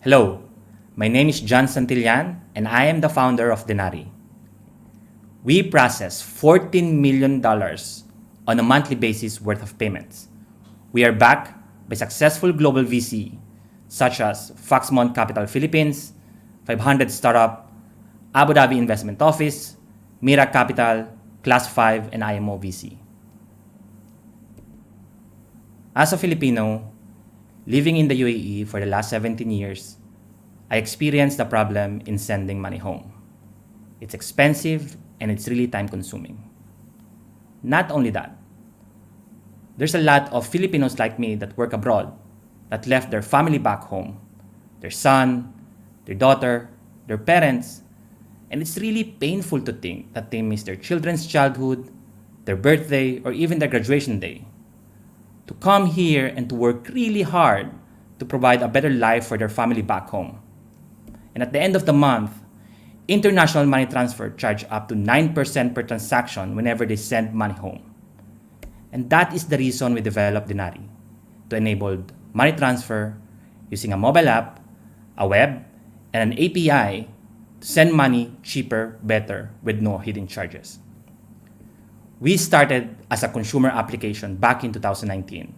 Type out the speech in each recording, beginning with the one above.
Hello, my name is John Santillan and I am the founder of Denari. We process $14 million on a monthly basis worth of payments. We are backed by successful global VC such as Foxmont Capital Philippines, 500 Startup, Abu Dhabi Investment Office, Mira Capital, Class 5, and IMO VC. As a Filipino, living in the UAE for the last 17 years, I experienced the problem in sending money home. It's expensive and it's really time consuming. Not only that, there's a lot of Filipinos like me that work abroad that left their family back home, their son, their daughter, their parents, and it's really painful to think that they miss their children's childhood, their birthday, or even their graduation day. To come here and to work really hard to provide a better life for their family back home. And at the end of the month, international money transfer charge up to 9% per transaction whenever they send money home. And that is the reason we developed Denari, to enable money transfer using a mobile app, a web, and an API to send money cheaper, better, with no hidden charges. We started as a consumer application back in 2019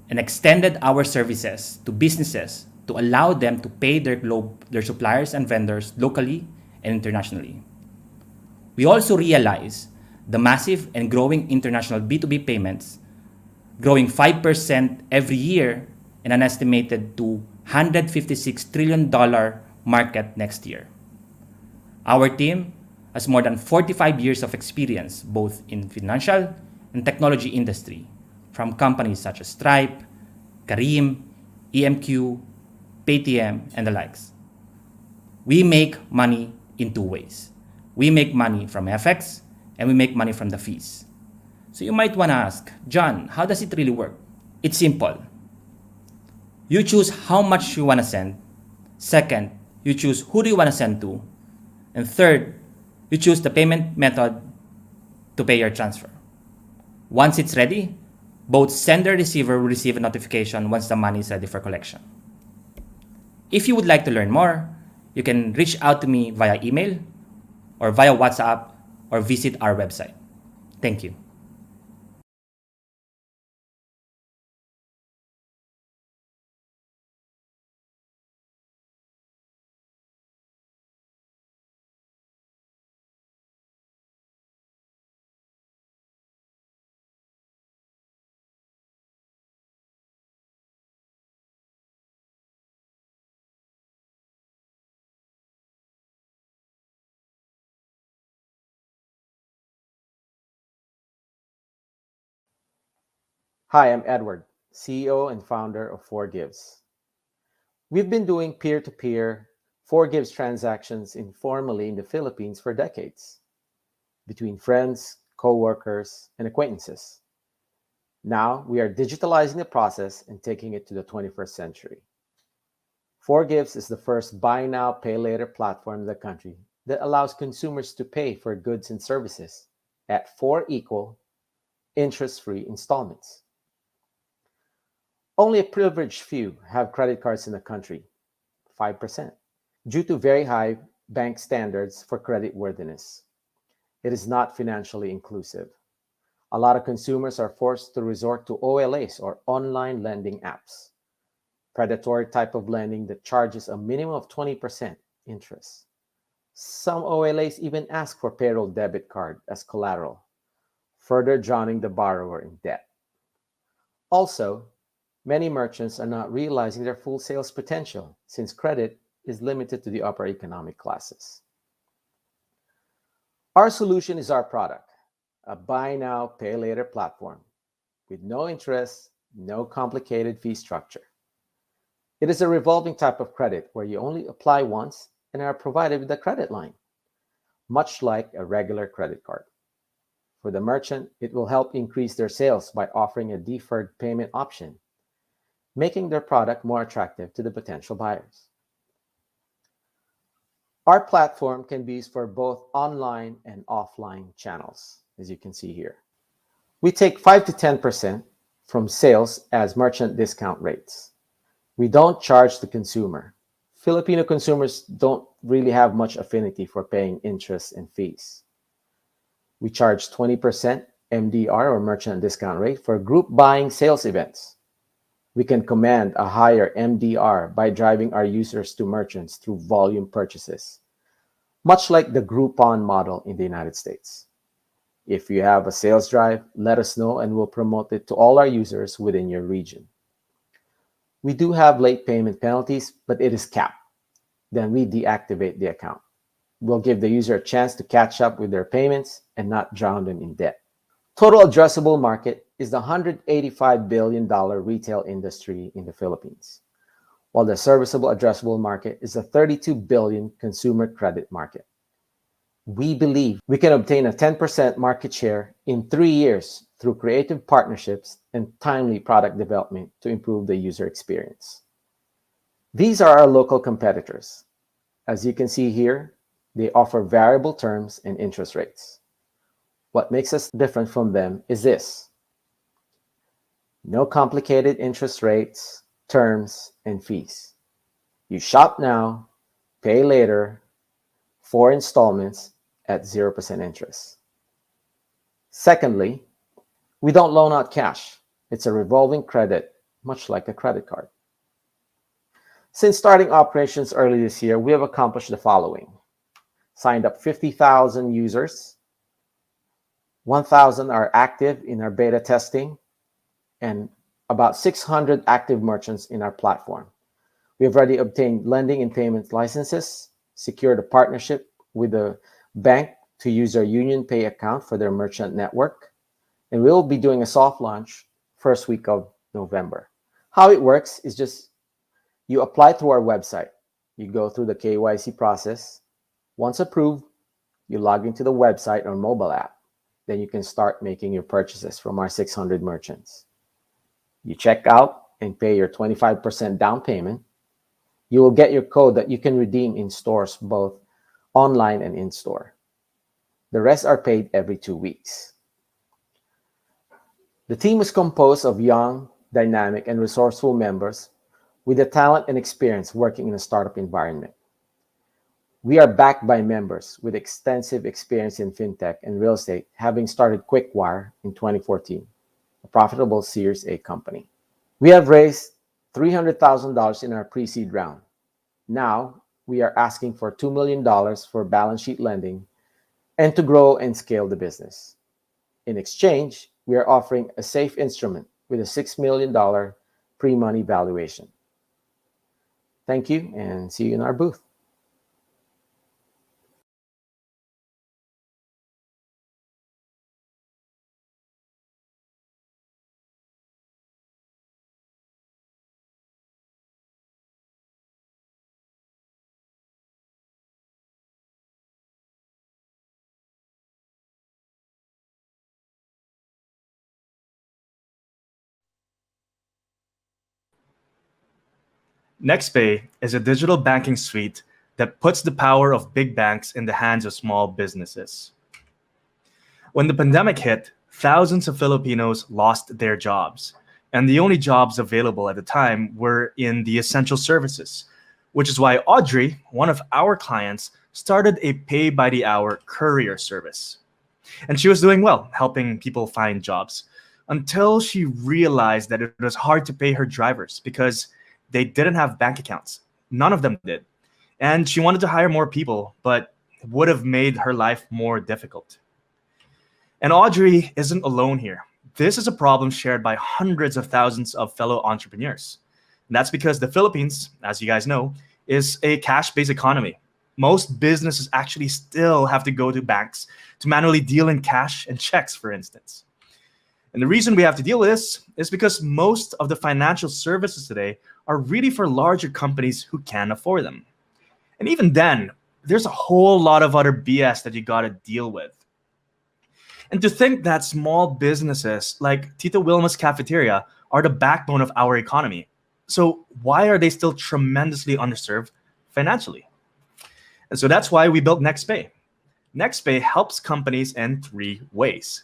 and extended our services to businesses to allow them to pay their suppliers and vendors locally and internationally. We also realized the massive and growing international B2B payments, growing 5% every year and an estimated to $156 trillion market next year. Our team has more than 45 years of experience both in financial and technology industry from companies such as Stripe, Careem, EMQ, Paytm, and the likes. We make money in two ways. We make money from FX and we make money from the fees. So you might want to ask, John, how does it really work? It's simple. You choose how much you want to send. Second, you choose who do you want to send to. And third, you choose the payment method to pay your transfer. Once it's ready, both sender and receiver will receive a notification once the money is ready for collection. If you would like to learn more, you can reach out to me via email or via WhatsApp or visit our website. Thank you. Hi, I'm Edward, CEO and founder of Forgives. We've been doing peer-to-peer Forgives transactions informally in the Philippines for decades, between friends, co-workers, and acquaintances. Now we are digitalizing the process and taking it to the 21st century. Forgives is the first buy now, pay later platform in the country that allows consumers to pay for goods and services at 4 equal, interest-free installments. Only a privileged few have credit cards in the country, 5%, due to very high bank standards for creditworthiness. It is not financially inclusive. A lot of consumers are forced to resort to OLAs or online lending apps, predatory type of lending that charges a minimum of 20% interest. Some OLAs even ask for payroll debit card as collateral, further drowning the borrower in debt. Also, many merchants are not realizing their full sales potential since credit is limited to the upper economic classes. Our solution is our product, a buy now, pay later platform with no interest, no complicated fee structure. It is a revolving type of credit where you only apply once and are provided with a credit line, much like a regular credit card. For the merchant, it will help increase their sales by offering a deferred payment option, making their product more attractive to the potential buyers. Our platform can be used for both online and offline channels, as you can see here. We take 5 to 10% from sales as merchant discount rates. We don't charge the consumer. Filipino consumers don't really have much affinity for paying interest and fees. We charge 20% MDR or merchant discount rate for group buying sales events. We can command a higher MDR by driving our users to merchants through volume purchases, much like the Groupon model in the United States. If you have a sales drive, let us know and we'll promote it to all our users within your region. We do have late payment penalties, but it is capped. Then we deactivate the account. We'll give the user a chance to catch up with their payments and not drown them in debt. Total addressable market is the $185 billion retail industry in the Philippines, while the serviceable addressable market is a $32 billion consumer credit market. We believe we can obtain a 10% market share in 3 years through creative partnerships and timely product development to improve the user experience. These are our local competitors. As you can see here, they offer variable terms and interest rates. What makes us different from them is this: no complicated interest rates, terms, and fees. You shop now, pay later, 4 installments at 0% interest. Secondly, we don't loan out cash. It's a revolving credit, much like a credit card. Since starting operations early this year, we have accomplished the following: signed up 50,000 users, 1,000 are active in our beta testing, and about 600 active merchants in our platform. We have already obtained lending and payment licenses, secured a partnership with a bank to use our Union Pay account for their merchant network, and we'll be doing a soft launch first week of November. How it works is just you apply through our website. You go through the KYC process. Once approved, you log into the website or mobile app. Then you can start making your purchases from our 600 merchants. You check out and pay your 25% down payment. You will get your code that you can redeem in stores, both online and in-store. The rest are paid every 2 weeks. The team is composed of young, dynamic, and resourceful members with the talent and experience working in a startup environment. We are backed by members with extensive experience in fintech and real estate, having started QuickWire in 2014, a profitable Series A company. We have raised $300,000 in our pre-seed round. Now, we are asking for $2 million for balance sheet lending and to grow and scale the business. In exchange, we are offering a safe instrument with a $6 million pre-money valuation. Thank you, and see you in our booth. NextPay is a digital banking suite that puts the power of big banks in the hands of small businesses. When the pandemic hit, thousands of Filipinos lost their jobs, and the only jobs available at the time were in the essential services, which is why Audrey, one of our clients, started a pay-by-the-hour courier service. And she was doing well, helping people find jobs, until she realized that it was hard to pay her drivers because they didn't have bank accounts. None of them did. And she wanted to hire more people, but it would have made her life more difficult. And Audrey isn't alone here. This is a problem shared by hundreds of thousands of fellow entrepreneurs. And that's because the Philippines, as you guys know, is a cash-based economy. Most businesses actually still have to go to banks to manually deal in cash and checks, for instance. And the reason we have to deal with this is because most of the financial services today are really for larger companies who can afford them. And even then, there's a whole lot of other BS that you gotta deal with. And to think that small businesses like Tito Wilma's Cafeteria are the backbone of our economy. So why are they still tremendously underserved financially? And so that's why we built NextPay. NextPay helps companies in 3 ways.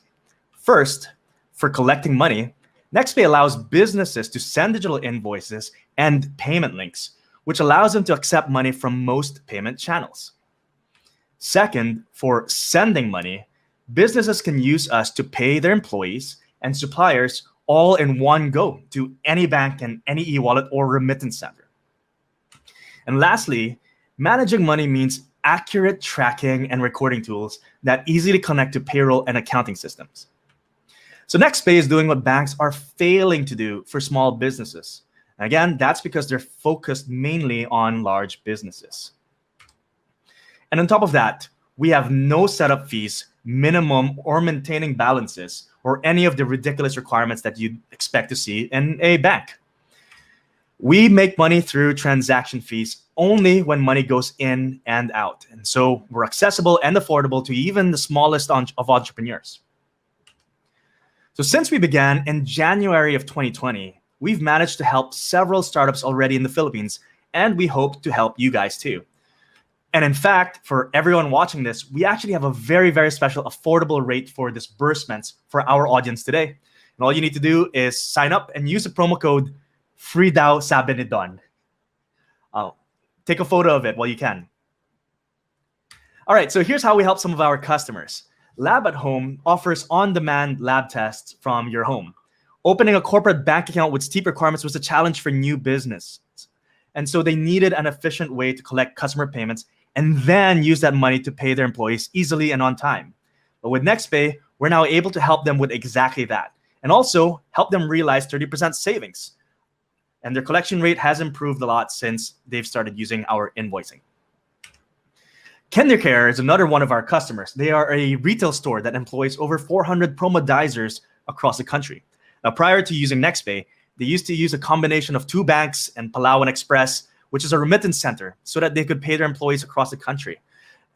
First, for collecting money, NextPay allows businesses to send digital invoices and payment links which allows them to accept money from most payment channels. Second, for sending money, businesses can use us to pay their employees and suppliers all in one go to any bank and any e-wallet or remittance center. And lastly, managing money means accurate tracking and recording tools that easily connect to payroll and accounting systems. So NextPay is doing what banks are failing to do for small businesses. And again, that's because they're focused mainly on large businesses. And on top of that, we have no setup fees, minimum or maintaining balances, or any of the ridiculous requirements that you'd expect to see in a bank. We make money through transaction fees only when money goes in and out. And so we're accessible and affordable to even the smallest of entrepreneurs. So since we began in January of 2020, we've managed to help several startups already in the Philippines, and we hope to help you guys too. And in fact, for everyone watching this, we actually have a very, very special affordable rate for disbursements for our audience today. And all you need to do is sign up and use the promo code FREEDAO sabi ni Don. Take a photo of it while you can. All right, so here's how we help some of our customers. Lab at Home offers on-demand lab tests from your home. Opening a corporate bank account with steep requirements was a challenge for new business. And so they needed an efficient way to collect customer payments and then use that money to pay their employees easily and on time. But with NextPay, we're now able to help them with exactly that, and also help them realize 30% savings. And their collection rate has improved a lot since they've started using our invoicing. KinderCare is another one of our customers. They are a retail store that employs over 400 promodizers across the country. Now, prior to using NextPay, they used to use a combination of two banks and Palawan Express, which is a remittance center, so that they could pay their employees across the country.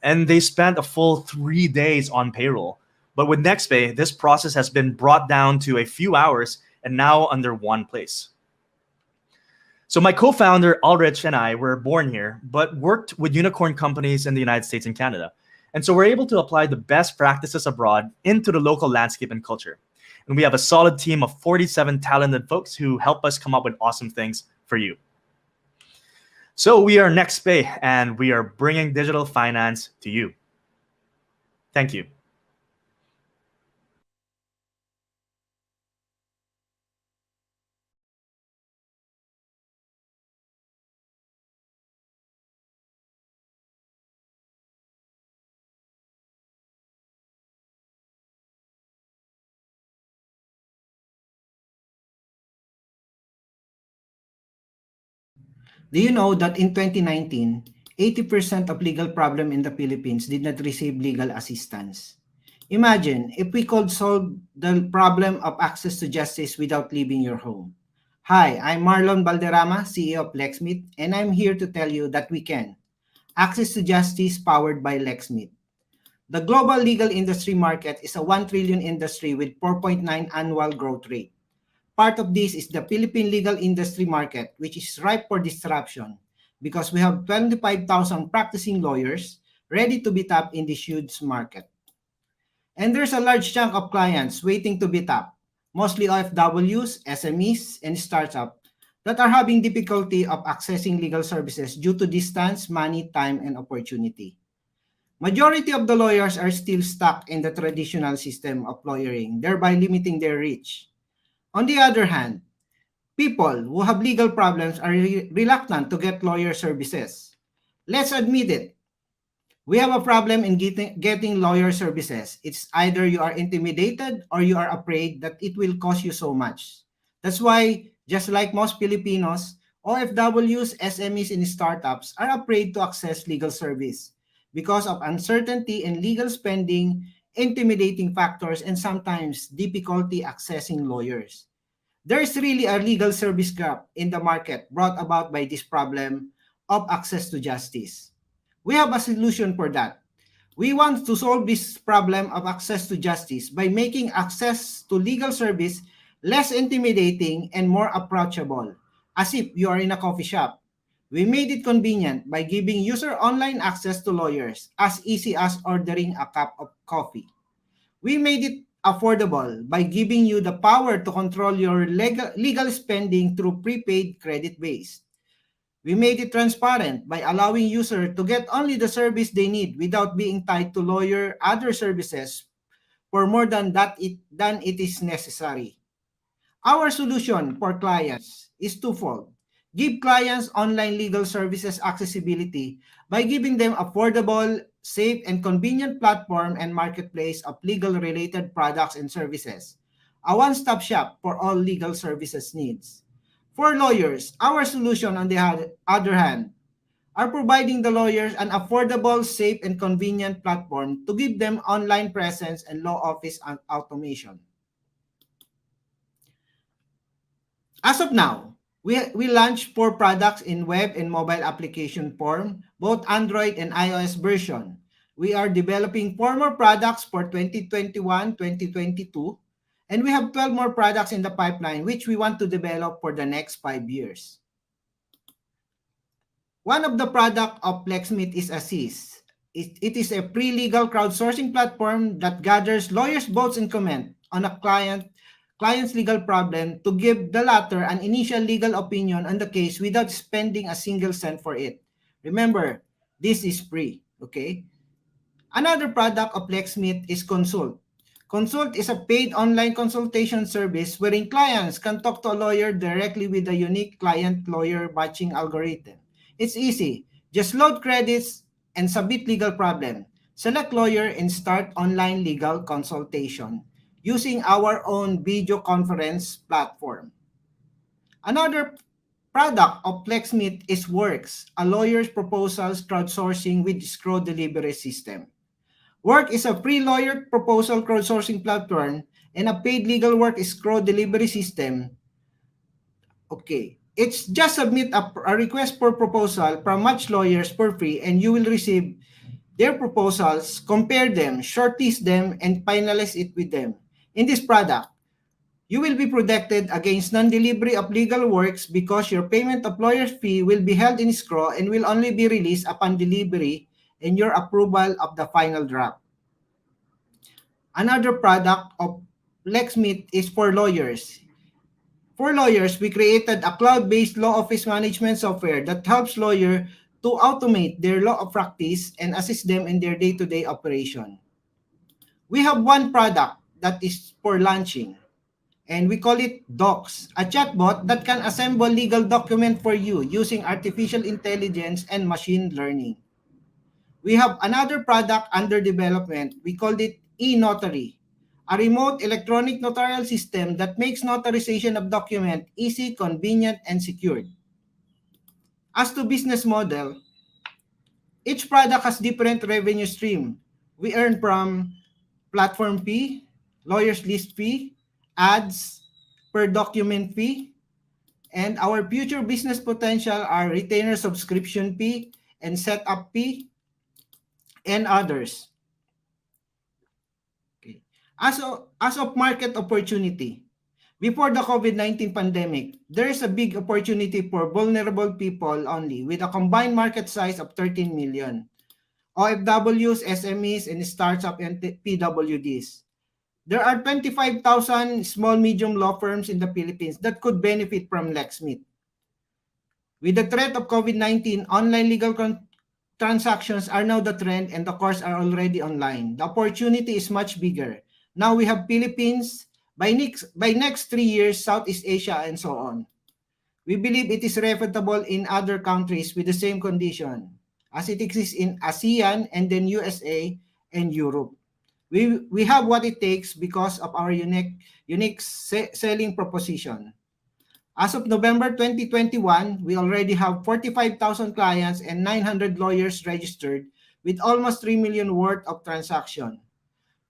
And they spent a full 3 days on payroll. But with NextPay, this process has been brought down to a few hours and now under one place. So my co-founder, Ulrich, and I were born here, but worked with unicorn companies in the United States and Canada. And so we're able to apply the best practices abroad into the local landscape and culture. And we have a solid team of 47 talented folks who help us come up with awesome things for you. So we are NextPay, and we are bringing digital finance to you. Thank you. Do you know that in 2019, 80% of legal problems in the Philippines did not receive legal assistance? Imagine if we could solve the problem of access to justice without leaving your home. Hi, I'm Marlon Valderrama, CEO of Blacksmith, and I'm here to tell you that we can. Access to justice powered by Blacksmith. The global legal industry market is a 1 trillion industry with 4.9 annual growth rate. Part of this is the Philippine legal industry market, which is ripe for disruption because we have 25,000 practicing lawyers ready to be tapped in this huge market. And there's a large chunk of clients waiting to be tapped, mostly OFWs, SMEs, and startups that are having difficulty of accessing legal services due to distance, money, time, and opportunity. Majority of the lawyers are still stuck in the traditional system of lawyering, thereby limiting their reach. On the other hand, people who have legal problems are reluctant to get lawyer services. Let's admit it. We have a problem in getting lawyer services. It's either you are intimidated or you are afraid that it will cost you so much. That's why, just like most Filipinos, OFWs, SMEs, and startups are afraid to access legal service because of uncertainty in legal spending, intimidating factors, and sometimes difficulty accessing lawyers. There is really a legal service gap in the market brought about by this problem of access to justice. We have a solution for that. We want to solve this problem of access to justice by making access to legal service less intimidating and more approachable, as if you are in a coffee shop. We made it convenient by giving user online access to lawyers as easy as ordering a cup of coffee. We made it affordable by giving you the power to control your legal spending through prepaid credit base. We made it transparent by allowing users to get only the service they need without being tied to lawyer other services for more than it is necessary. Our solution for clients is twofold. Give clients online legal services accessibility by giving them affordable, safe, and convenient platform and marketplace of legal-related products and services. A one-stop shop for all legal services needs. For lawyers, our solution on the other hand are providing the lawyers an affordable, safe, and convenient platform to give them online presence and law office automation. As of now, we launched 4 products in web and mobile application form, both Android and iOS version. We are developing 4 more products for 2021-2022, and we have 12 more products in the pipeline which we want to develop for the next 5 years. One of the product of blacksmith is Assist. It is a pre-legal crowdsourcing platform that gathers lawyers' votes and comment on a client's legal problem to give the latter an initial legal opinion on the case without spending a single cent for it. Remember, this is free, okay? Another product of blacksmith is Consult. Consult is a paid online consultation service wherein clients can talk to a lawyer directly with a unique client-lawyer matching algorithm. It's easy. Just load credits and submit legal problem. Select lawyer and start online legal consultation using our own video conference platform. Another product of Blacksmith is Works, a lawyer's proposals crowdsourcing with escrow delivery system. Work is a free lawyer proposal crowdsourcing platform and a paid legal work escrow delivery system. Okay, it's just submit a request for proposal from Match Lawyers for free and you will receive their proposals, compare them, shortlist them, and finalize it with them. In this product, you will be protected against non-delivery of legal works because your payment of lawyer's fee will be held in escrow and will only be released upon delivery and your approval of the final draft. Another product of Lexmeet is for lawyers. For lawyers, we created a cloud-based law office management software that helps lawyers to automate their law of practice and assist them in their day-to-day operation. We have one product that is for launching, and we call it Docs, a chatbot that can assemble legal document for you using artificial intelligence and machine learning. We have another product under development. We called it e-notary, a remote electronic notarial system that makes notarization of document easy, convenient, and secured. As to business model, each product has different revenue stream. We earn from platform fee, lawyer's list fee, ads, per document fee, and our future business potential are retainer subscription fee and setup fee, and others. Okay. As of market opportunity, before the COVID-19 pandemic, there is a big opportunity for vulnerable people only with a combined market size of 13 million. OFWs, SMEs, and startup and PWDs. There are 25,000 small medium law firms in the Philippines that could benefit from Lexmeet. With the threat of COVID-19, online legal transactions are now the trend and the courses are already online. The opportunity is much bigger. Now we have Philippines, by next 3 years, Southeast Asia, and so on. We believe it is replicable in other countries with the same condition as it exists in ASEAN and then USA and Europe. We have what it takes because of our unique selling proposition. As of November 2021, we already have 45,000 clients and 900 lawyers registered with almost 3 million worth of transaction.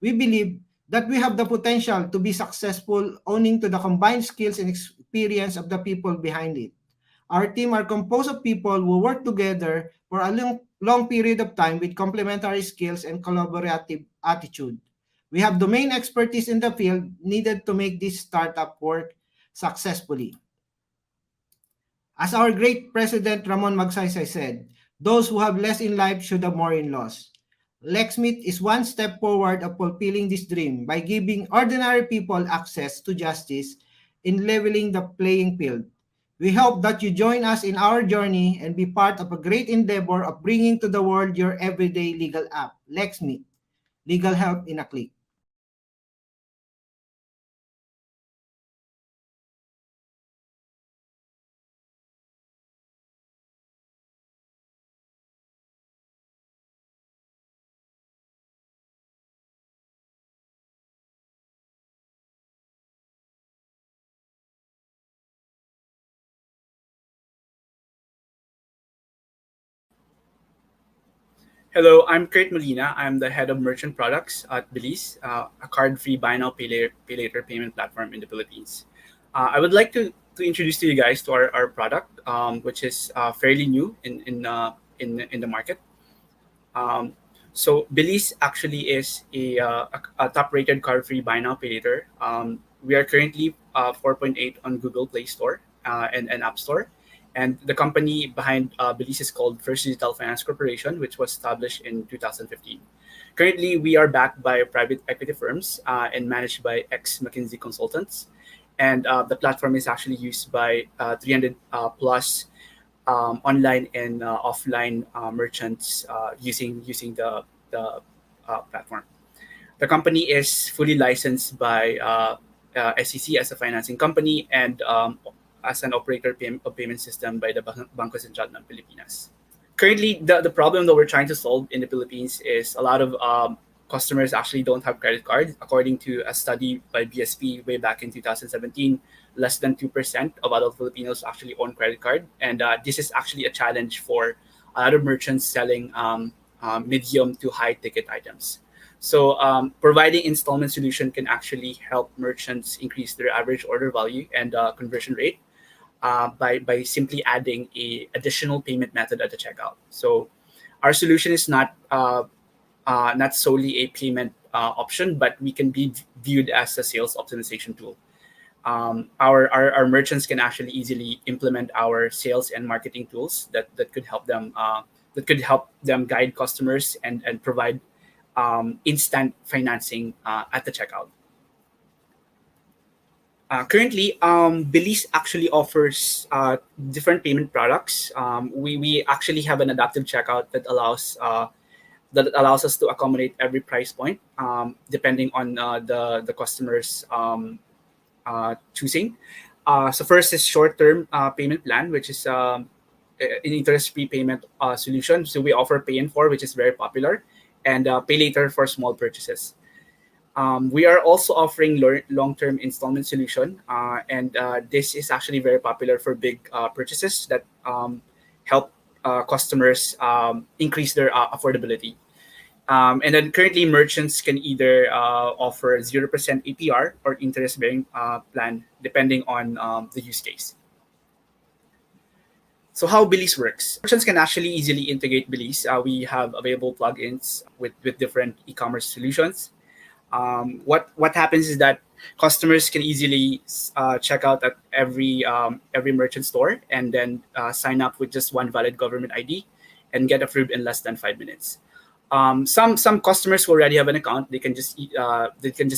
We believe that we have the potential to be successful owing to the combined skills and experience of the people behind it. Our team are composed of people who work together for a long period of time with complementary skills and collaborative attitude. We have domain expertise in the field needed to make this startup work successfully. As our great President Ramon Magsaysay said, those who have less in life should have more in laws. Lexmeet is one step forward of fulfilling this dream by giving ordinary people access to justice in leveling the playing field. We hope that you join us in our journey and be part of a great endeavor of bringing to the world your everyday legal app, Lexmeet, legal help in a click. Hello, I'm Kurt Molina. I'm the head of merchant products at Belize, a card-free buy now pay later payment platform in the Philippines. I would like to introduce to you guys to our product, which is fairly new in the market. Um, so Belize actually is a top-rated card-free buy now pay later. We are currently 4.8 on Google Play Store and App Store. And the company behind Belize is called First Digital Finance Corporation, which was established in 2015. Currently, we are backed by private equity firms and managed by ex-McKinsey consultants. And the platform is actually used by 300 plus online and offline merchants using the platform. The company is fully licensed by SEC as a financing company and as an operator of payment system by the Bangko Sentral ng Pilipinas. Currently, the problem that we're trying to solve in the Philippines is a lot of customers actually don't have credit cards. According to a study by BSP way back in 2017, less than 2% of adult Filipinos actually own credit card. And this is actually a challenge for a lot of merchants selling medium to high ticket items. So providing installment solution can actually help merchants increase their average order value and conversion rate by simply adding a additional payment method at the checkout. So our solution is not solely a payment option, but we can be viewed as a sales optimization tool. Our merchants can actually easily implement our sales and marketing tools that could help them guide customers and provide instant financing at the checkout. Currently, Belize actually offers different payment products. We actually have an adaptive checkout that allows us to accommodate every price point depending on the customer's choosing. So first is short-term payment plan, which is an interest-free payment solution. So we offer Pay in 4, which is very popular, and Pay Later for small purchases. We are also offering long-term installment solution, and this is actually very popular for big purchases that help customers increase their affordability. And then currently, merchants can either offer 0% APR or interest-bearing plan, depending on the use case. So how Belize works? Merchants can actually easily integrate Belize. We have available plugins with different e-commerce solutions. What happens is that customers can easily check out at every merchant store and then sign up with just one valid government ID and get approved in less than 5 minutes. Some customers who already have an account, they can just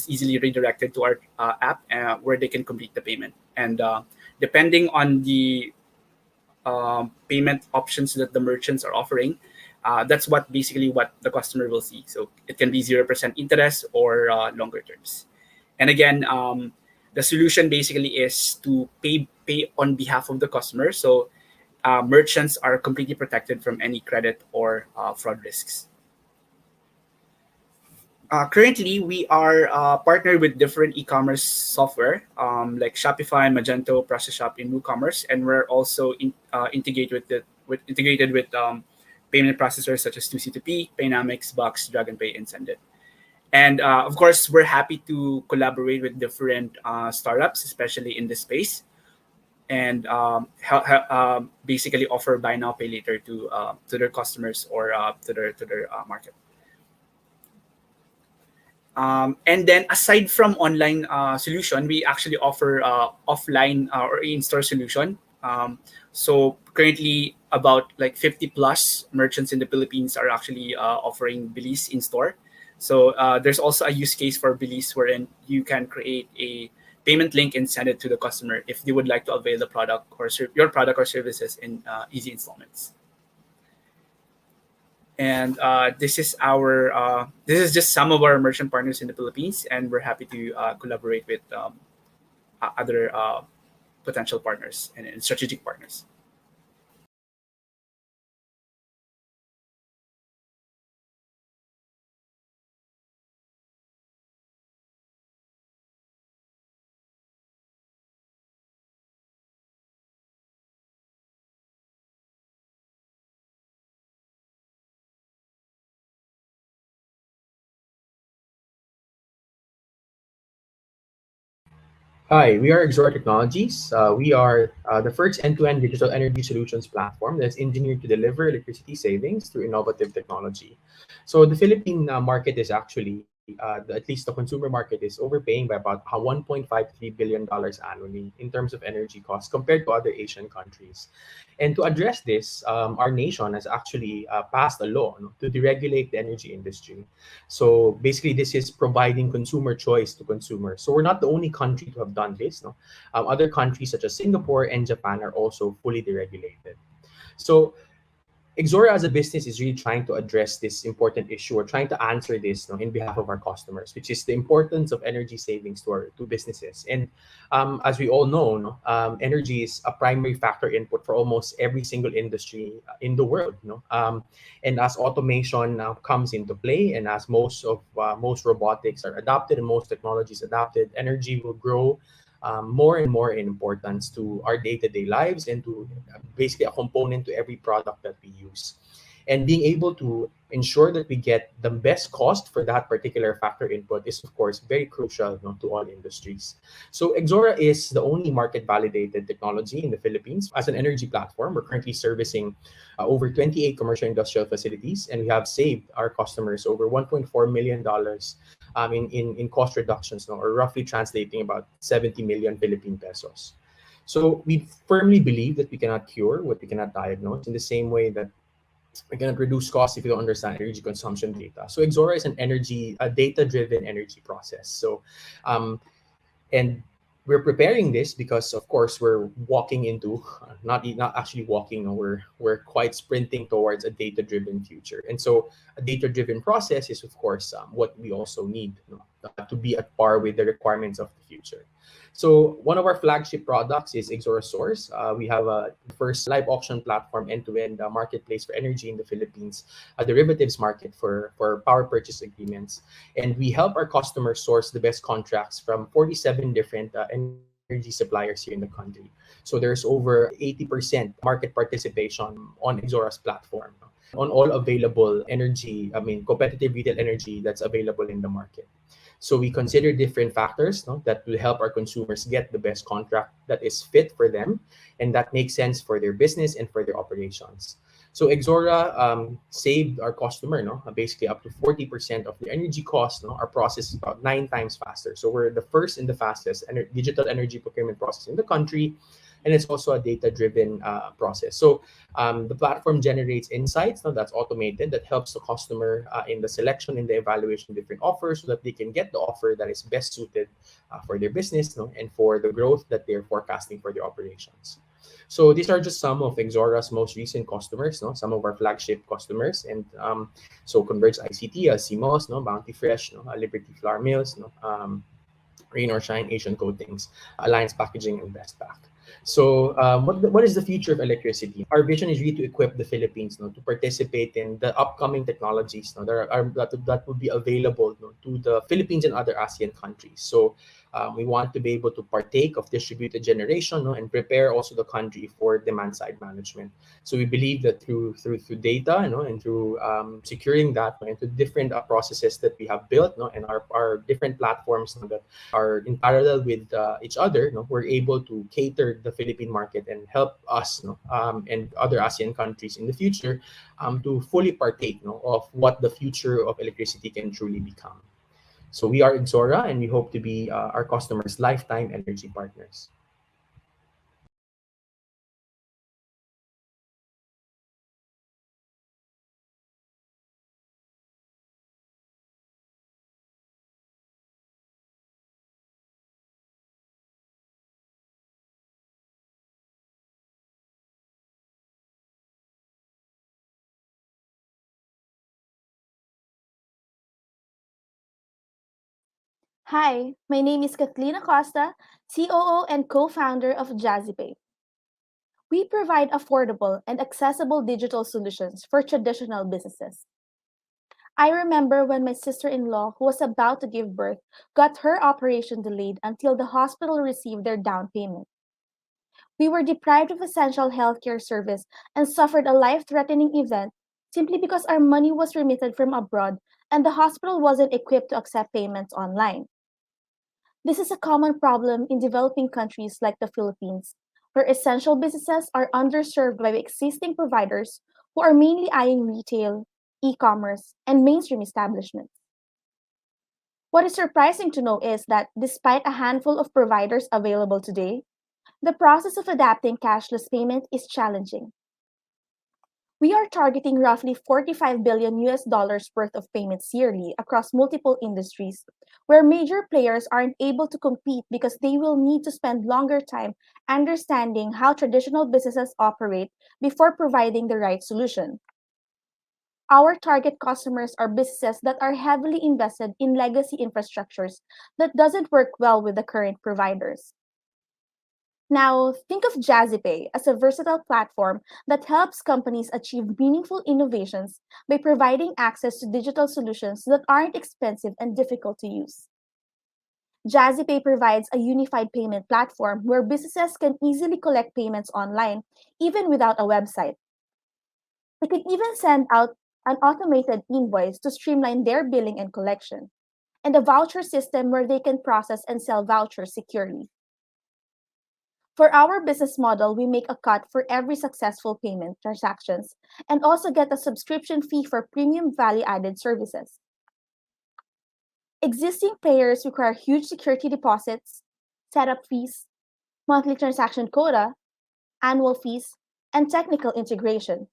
easily redirect it to our app where they can complete the payment. And depending on the payment options that the merchants are offering, that's basically what the customer will see. So it can be 0% interest or longer terms. And again, the solution basically is to pay on behalf of the customer. So merchants are completely protected from any credit or fraud risks. Currently, we are partnered with different e-commerce software like Shopify, Magento, PrestaShop in WooCommerce, and we're also integrated with payment processors such as 2C2P, Paynamics, Box, DragonPay, and Sendit. And of course, we're happy to collaborate with different startups, especially in this space, and basically offer buy now, pay later to their customers or to their market. And then aside from online solution, we actually offer offline or in-store solution. So currently about like 50 plus merchants in the Philippines are actually offering Belize in store. So there's also a use case for Belize wherein you can create a payment link and send it to the customer if they would like to avail the product or your product or services in easy installments. And this is just some of our merchant partners in the Philippines, and we're happy to collaborate with other potential partners and strategic partners. Hi, we are Exora Technologies. We are the first end-to-end digital energy solutions platform that's engineered to deliver electricity savings through innovative technology. So the Philippine market is actually, at least the consumer market, is overpaying by about $1.53 billion annually in terms of energy costs compared to other Asian countries. And to address this, our nation has actually passed a law, no, to deregulate the energy industry. So basically, this is providing consumer choice to consumers. So we're not the only country to have done this. No, other countries such as Singapore and Japan are also fully deregulated. So Exora as a business is really trying to address this important issue or trying to answer this, no, in behalf of our customers, which is the importance of energy savings to businesses. And as we all know, no, energy is a primary factor input for almost every single industry in the world. No? And as automation comes into play, and as most robotics are adopted and most technologies adopted, energy will grow more and more in importance to our day-to-day lives and to basically a component to every product that we use. And being able to ensure that we get the best cost for that particular factor input is, of course, very crucial, you know, to all industries. So Exora is the only market validated technology in the Philippines as an energy platform. We're currently servicing over 28 commercial industrial facilities, and we have saved our customers over $1.4 million in cost reductions, or roughly translating about 70 million Philippine pesos. So we firmly believe that we cannot cure what we cannot diagnose, in the same way that we cannot reduce costs if you don't understand energy consumption data. So Exora is a data-driven energy process. So and we're preparing this because, of course, we're walking into not actually walking. No, we're quite sprinting towards a data-driven future. And so a data-driven process is, of course, what we also need, you know, to be at par with the requirements of the future. So one of our flagship products is Exora Source. We have a first live auction platform end-to-end marketplace for energy in the Philippines, a derivatives market for power purchase agreements. And we help our customers source the best contracts from 47 different energy suppliers here in the country. So there's over 80% market participation on Exora's platform on all available energy, competitive retail energy that's available in the market. So we consider different factors, no, that will help our consumers get the best contract that is fit for them and that makes sense for their business and for their operations. So Exora saved our customer, no, basically up to 40% of the energy costs. No, our process is about 9 times faster. So we're the first and the fastest digital energy procurement process in the country. And it's also a data-driven process. So the platform generates insights, no, that's automated, that helps the customer in the selection and the evaluation of different offers so that they can get the offer that is best suited for their business, no, and for the growth that they're forecasting for their operations. So these are just some of Exora's most recent customers, no, some of our flagship customers. And so Converge ICT, CMOS, no, Bounty Fresh, no, Liberty Flour Mills, no, Rain or Shine, Asian Coatings, Alliance Packaging, and Bestpac. So what is the future of electricity? Our vision is really to equip the Philippines, no, to participate in the upcoming technologies, no, that will be available, no, to the Philippines and other ASEAN countries. So we want to be able to partake of distributed generation, no, and prepare also the country for demand side management. So we believe that through data, you know, and through securing that, no, into different processes that we have built, no, and our different platforms, no, that are in parallel with each other, no, we're able to cater the Philippine market and help us, no, and other ASEAN countries in the future to fully partake, no, of what the future of electricity can truly become. So we are Exora, and we hope to be our customers' lifetime energy partners. Hi, my name is Kathleen Acosta, COO and co-founder of Jazzybay. We provide affordable and accessible digital solutions for traditional businesses. I remember when my sister-in-law, who was about to give birth, got her operation delayed until the hospital received their down payment. We were deprived of essential healthcare service and suffered a life-threatening event simply because our money was remitted from abroad and the hospital wasn't equipped to accept payments online. This is a common problem in developing countries like the Philippines, where essential businesses are underserved by existing providers who are mainly eyeing retail, e-commerce, and mainstream establishments. What is surprising to know is that despite a handful of providers available today, the process of adapting cashless payment is challenging. We are targeting roughly 45 billion US dollars worth of payments yearly across multiple industries, where major players aren't able to compete because they will need to spend longer time understanding how traditional businesses operate before providing the right solution. Our target customers are businesses that are heavily invested in legacy infrastructures that doesn't work well with the current providers. Now, think of Jazzybay as a versatile platform that helps companies achieve meaningful innovations by providing access to digital solutions that aren't expensive and difficult to use. Jazzybay provides a unified payment platform where businesses can easily collect payments online, even without a website. They can even send out an automated invoice to streamline their billing and collection, and a voucher system where they can process and sell vouchers securely. For our business model, we make a cut for every successful payment transactions and also get a subscription fee for premium value-added services. Existing players require huge security deposits, setup fees, monthly transaction quota, annual fees, and technical integration.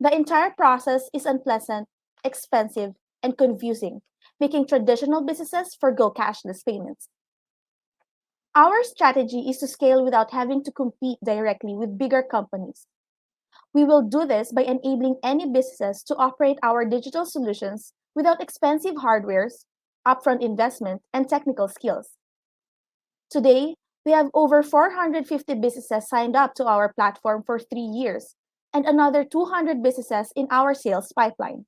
The entire process is unpleasant, expensive, and confusing, making traditional businesses forgo cashless payments. Our strategy is to scale without having to compete directly with bigger companies. We will do this by enabling any businesses to operate our digital solutions without expensive hardwares, upfront investment, and technical skills. Today, we have over 450 businesses signed up to our platform for 3 years, and another 200 businesses in our sales pipeline.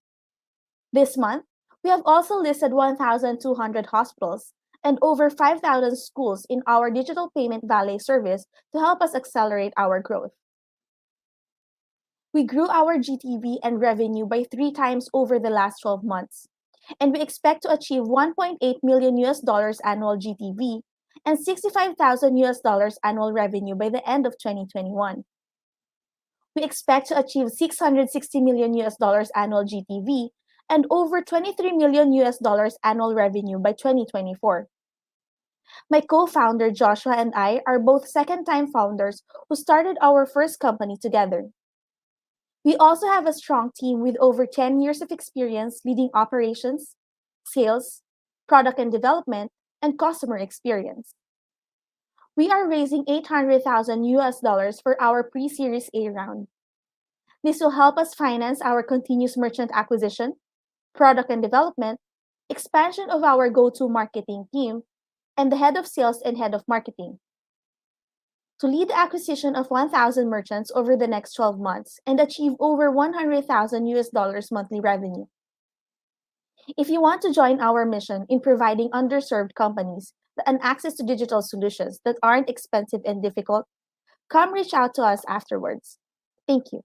This month, we have also listed 1,200 hospitals and over 5,000 schools in our digital payment valet service to help us accelerate our growth. We grew our GTV and revenue by 3 times over the last 12 months, and we expect to achieve 1.8 million US dollars annual GTV and 65,000 US dollars annual revenue by the end of 2021. We expect to achieve 660 million US dollars annual GTV and over 23 million US dollars annual revenue by 2024. My co-founder Joshua and I are both second-time founders who started our first company together. We also have a strong team with over 10 years of experience leading operations, sales, product and development, and customer experience. We are raising 800,000 US dollars for our pre-Series A round. This will help us finance our continuous merchant acquisition, product and development, expansion of our go-to marketing team, and the head of sales and head of marketing. To lead the acquisition of 1,000 merchants over the next 12 months and achieve over 100,000 US dollars monthly revenue. If you want to join our mission in providing underserved companies an access to digital solutions that aren't expensive and difficult, come reach out to us afterwards. Thank you.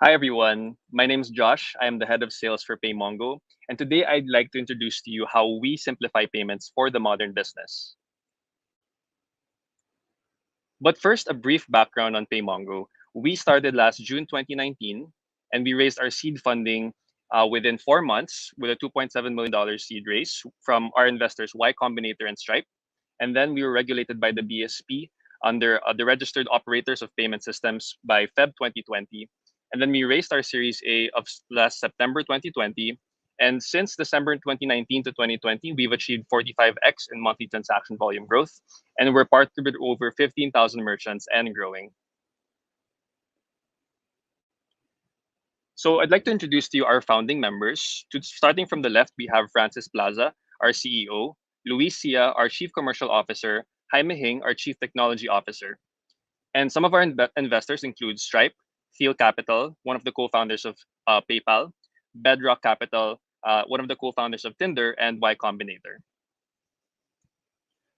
Hi everyone, my name is Josh. I am the head of sales for Paymongo, and today I'd like to introduce to you how we simplify payments for the modern business. But first, a brief background on Paymongo. We started last June 2019, and we raised our seed funding within 4 months with a $2.7 million seed raise from our investors Y Combinator and Stripe. And then we were regulated by the BSP under the Registered Operators of Payment Systems by Feb 2020. And then we raised our Series A of last September 2020. And since December 2019 to 2020, we've achieved 45x in monthly transaction volume growth. And we're partnered with over 15,000 merchants and growing. So I'd like to introduce to you our founding members. Starting from the left, we have Francis Plaza, our CEO, Luis Sia, our Chief Commercial Officer, Jaime Hing, our Chief Technology Officer. And some of our investors include Stripe, Thiel Capital, one of the co-founders of PayPal, Bedrock Capital, one of the co-founders of Tinder, and Y Combinator.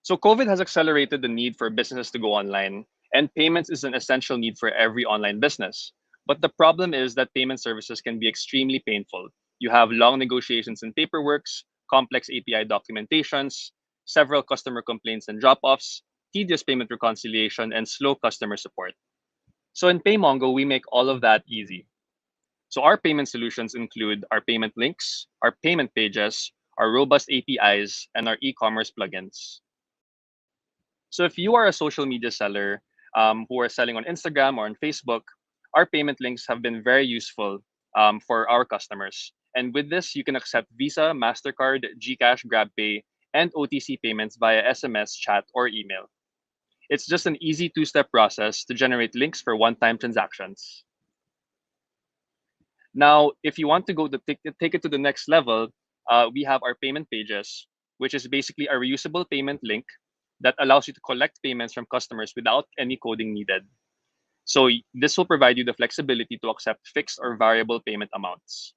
So COVID has accelerated the need for businesses to go online, and payments is an essential need for every online business. But the problem is that payment services can be extremely painful. You have long negotiations and paperworks, complex API documentations, several customer complaints and drop-offs, tedious payment reconciliation, and slow customer support. So in Paymongo, we make all of that easy. So our payment solutions include our payment links, our payment pages, our robust APIs, and our e-commerce plugins. So if you are a social media seller who are selling on Instagram or on Facebook, our payment links have been very useful for our customers. And with this, you can accept Visa, MasterCard, GCash, GrabPay, and OTC payments via SMS, chat, or email. It's just an easy two-step process to generate links for one-time transactions. Now, if you want to go to take it to the next level, we have our payment pages, which is basically a reusable payment link that allows you to collect payments from customers without any coding needed. So this will provide you the flexibility to accept fixed or variable payment amounts.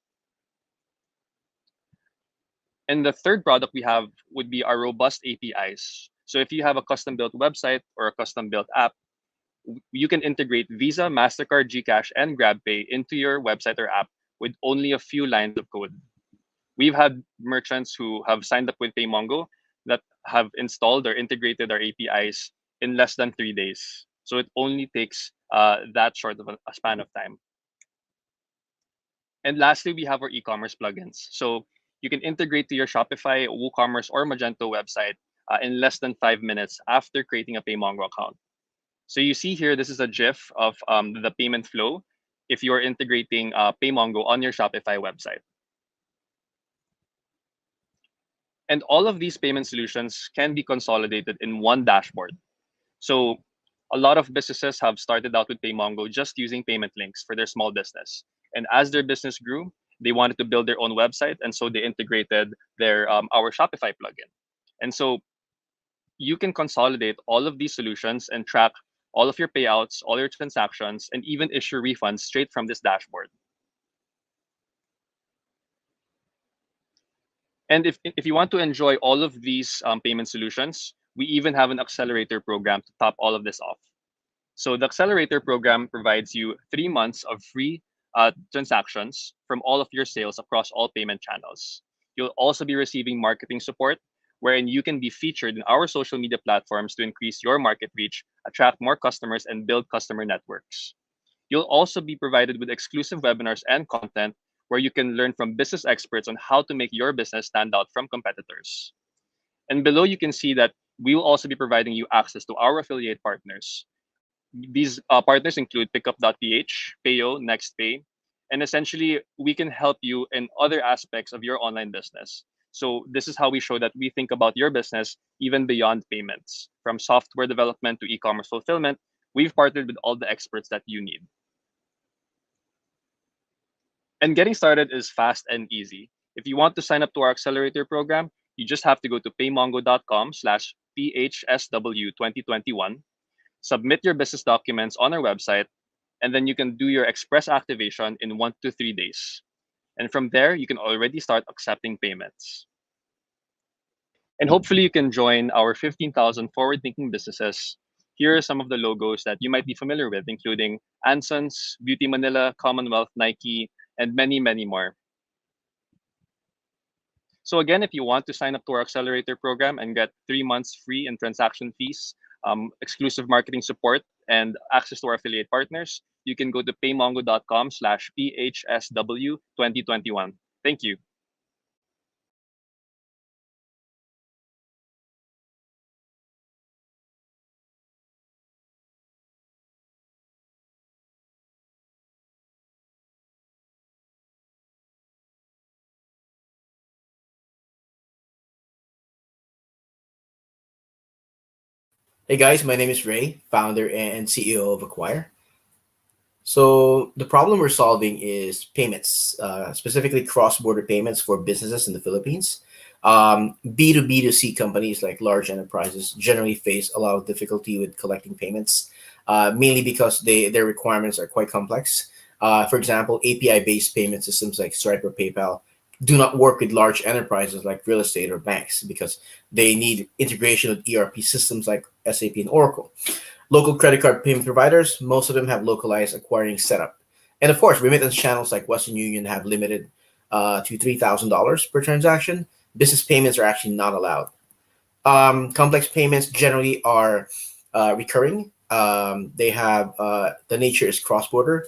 And the third product we have would be our robust APIs. So if you have a custom-built website or a custom-built app, you can integrate Visa, MasterCard, GCash, and GrabPay into your website or app with only a few lines of code. We've had merchants who have signed up with Paymongo that have installed or integrated our APIs in less than 3 days. So it only takes that short of a span of time. And lastly, we have our e-commerce plugins. So you can integrate to your Shopify, WooCommerce, or Magento website in less than 5 minutes after creating a Paymongo account. So you see here, this is a GIF of the payment flow if you're integrating Paymongo on your Shopify website. And all of these payment solutions can be consolidated in one dashboard. So a lot of businesses have started out with Paymongo just using payment links for their small business. And as their business grew, they wanted to build their own website, and so they integrated their our Shopify plugin. And so you can consolidate all of these solutions and track all of your payouts, all your transactions, and even issue refunds straight from this dashboard. And if you want to enjoy all of these payment solutions, we even have an accelerator program to top all of this off. So the accelerator program provides you 3 months of free transactions from all of your sales across all payment channels. You'll also be receiving marketing support, wherein you can be featured in our social media platforms to increase your market reach, attract more customers, and build customer networks. You'll also be provided with exclusive webinars and content where you can learn from business experts on how to make your business stand out from competitors. And below, you can see that we will also be providing you access to our affiliate partners. These partners include Pickup.ph, Payo, NextPay, and essentially we can help you in other aspects of your online business. So this is how we show that we think about your business even beyond payments. From software development to e-commerce fulfillment, we've partnered with all the experts that you need. And getting started is fast and easy. If you want to sign up to our accelerator program, you just have to go to paymongo.com/phsw2021, submit your business documents on our website, and then you can do your express activation in 1 to 3 days. And from there, you can already start accepting payments. And hopefully you can join our 15,000 forward-thinking businesses. Here are some of the logos that you might be familiar with, including Anson's, Beauty Manila, Commonwealth, Nike, and many, many more. So again, if you want to sign up to our accelerator program and get 3 months free in transaction fees, exclusive marketing support, and access to our affiliate partners, you can go to paymongo.com/phsw2021. Thank you. Hey guys, my name is Ray, founder and CEO of Acquire. So the problem we're solving is payments, specifically cross-border payments for businesses in the Philippines. B2B2C companies like large enterprises generally face a lot of difficulty with collecting payments, mainly because their requirements are quite complex. For example, API-based payment systems like Stripe or PayPal do not work with large enterprises like real estate or banks because they need integration with ERP systems like SAP and Oracle. Local credit card payment providers, most of them have localized acquiring setup. And of course, remittance channels like Western Union have limited to $3,000 per transaction. Business payments are actually not allowed. Complex payments generally are recurring. They have the nature is cross-border.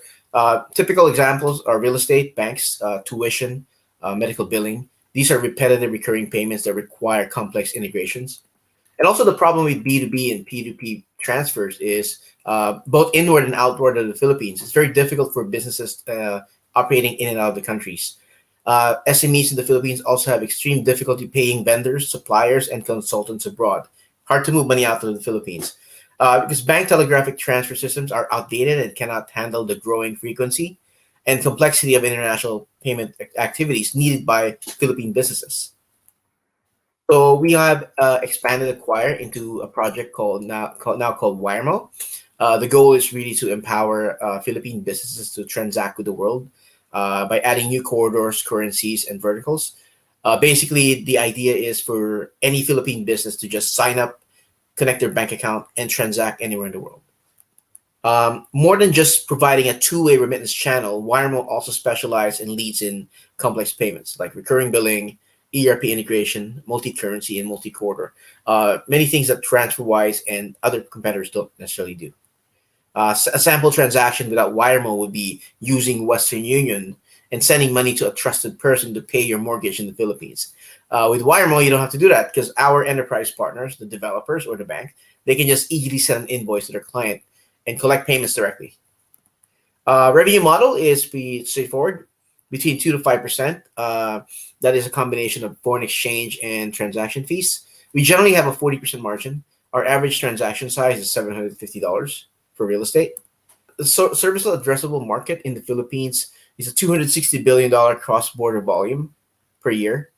Typical examples are real estate, banks, tuition, medical billing. These are repetitive recurring payments that require complex integrations. And also the problem with B2B and P2P transfers is both inward and outward of the Philippines. It's very difficult for businesses operating in and out of the countries. SMEs in the Philippines also have extreme difficulty paying vendors, suppliers, and consultants abroad. Hard to move money out of the Philippines. Because bank telegraphic transfer systems are outdated and cannot handle the growing frequency and complexity of international payment activities needed by Philippine businesses. So we have expanded Acquire into a project called Wiremo. The goal is really to empower Philippine businesses to transact with the world by adding new corridors, currencies, and verticals. Basically, the idea is for any Philippine business to just sign up, connect their bank account, and transact anywhere in the world. More than just providing a two-way remittance channel, Wiremo also specializes and leads in complex payments like recurring billing, ERP integration, multi-currency, and multi-quarter. Many things that TransferWise and other competitors don't necessarily do. A sample transaction without Wiremo would be using Western Union and sending money to a trusted person to pay your mortgage in the Philippines. With Wiremo, you don't have to do that because our enterprise partners, the developers or the bank, they can just easily send an invoice to their client and collect payments directly. Revenue model is pretty straightforward, between 2 to 5%. That is a combination of foreign exchange and transaction fees. We generally have a 40% margin. Our average transaction size is $750 for real estate. The serviceable addressable market in the Philippines is a $260 billion cross-border volume per year.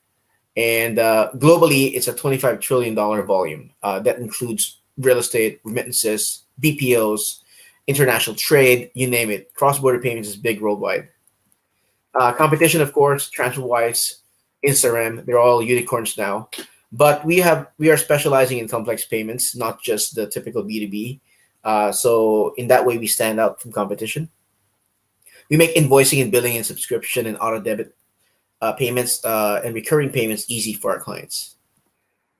And globally, it's a $25 trillion volume. That includes real estate, remittances, BPOs, international trade, you name it. Cross-border payments is big worldwide. Competition, of course, TransferWise, Instagram, they're all unicorns now. But we are specializing in complex payments, not just the typical B2B. So in that way, we stand out from competition. We make invoicing and billing and subscription and auto debit payments and recurring payments easy for our clients.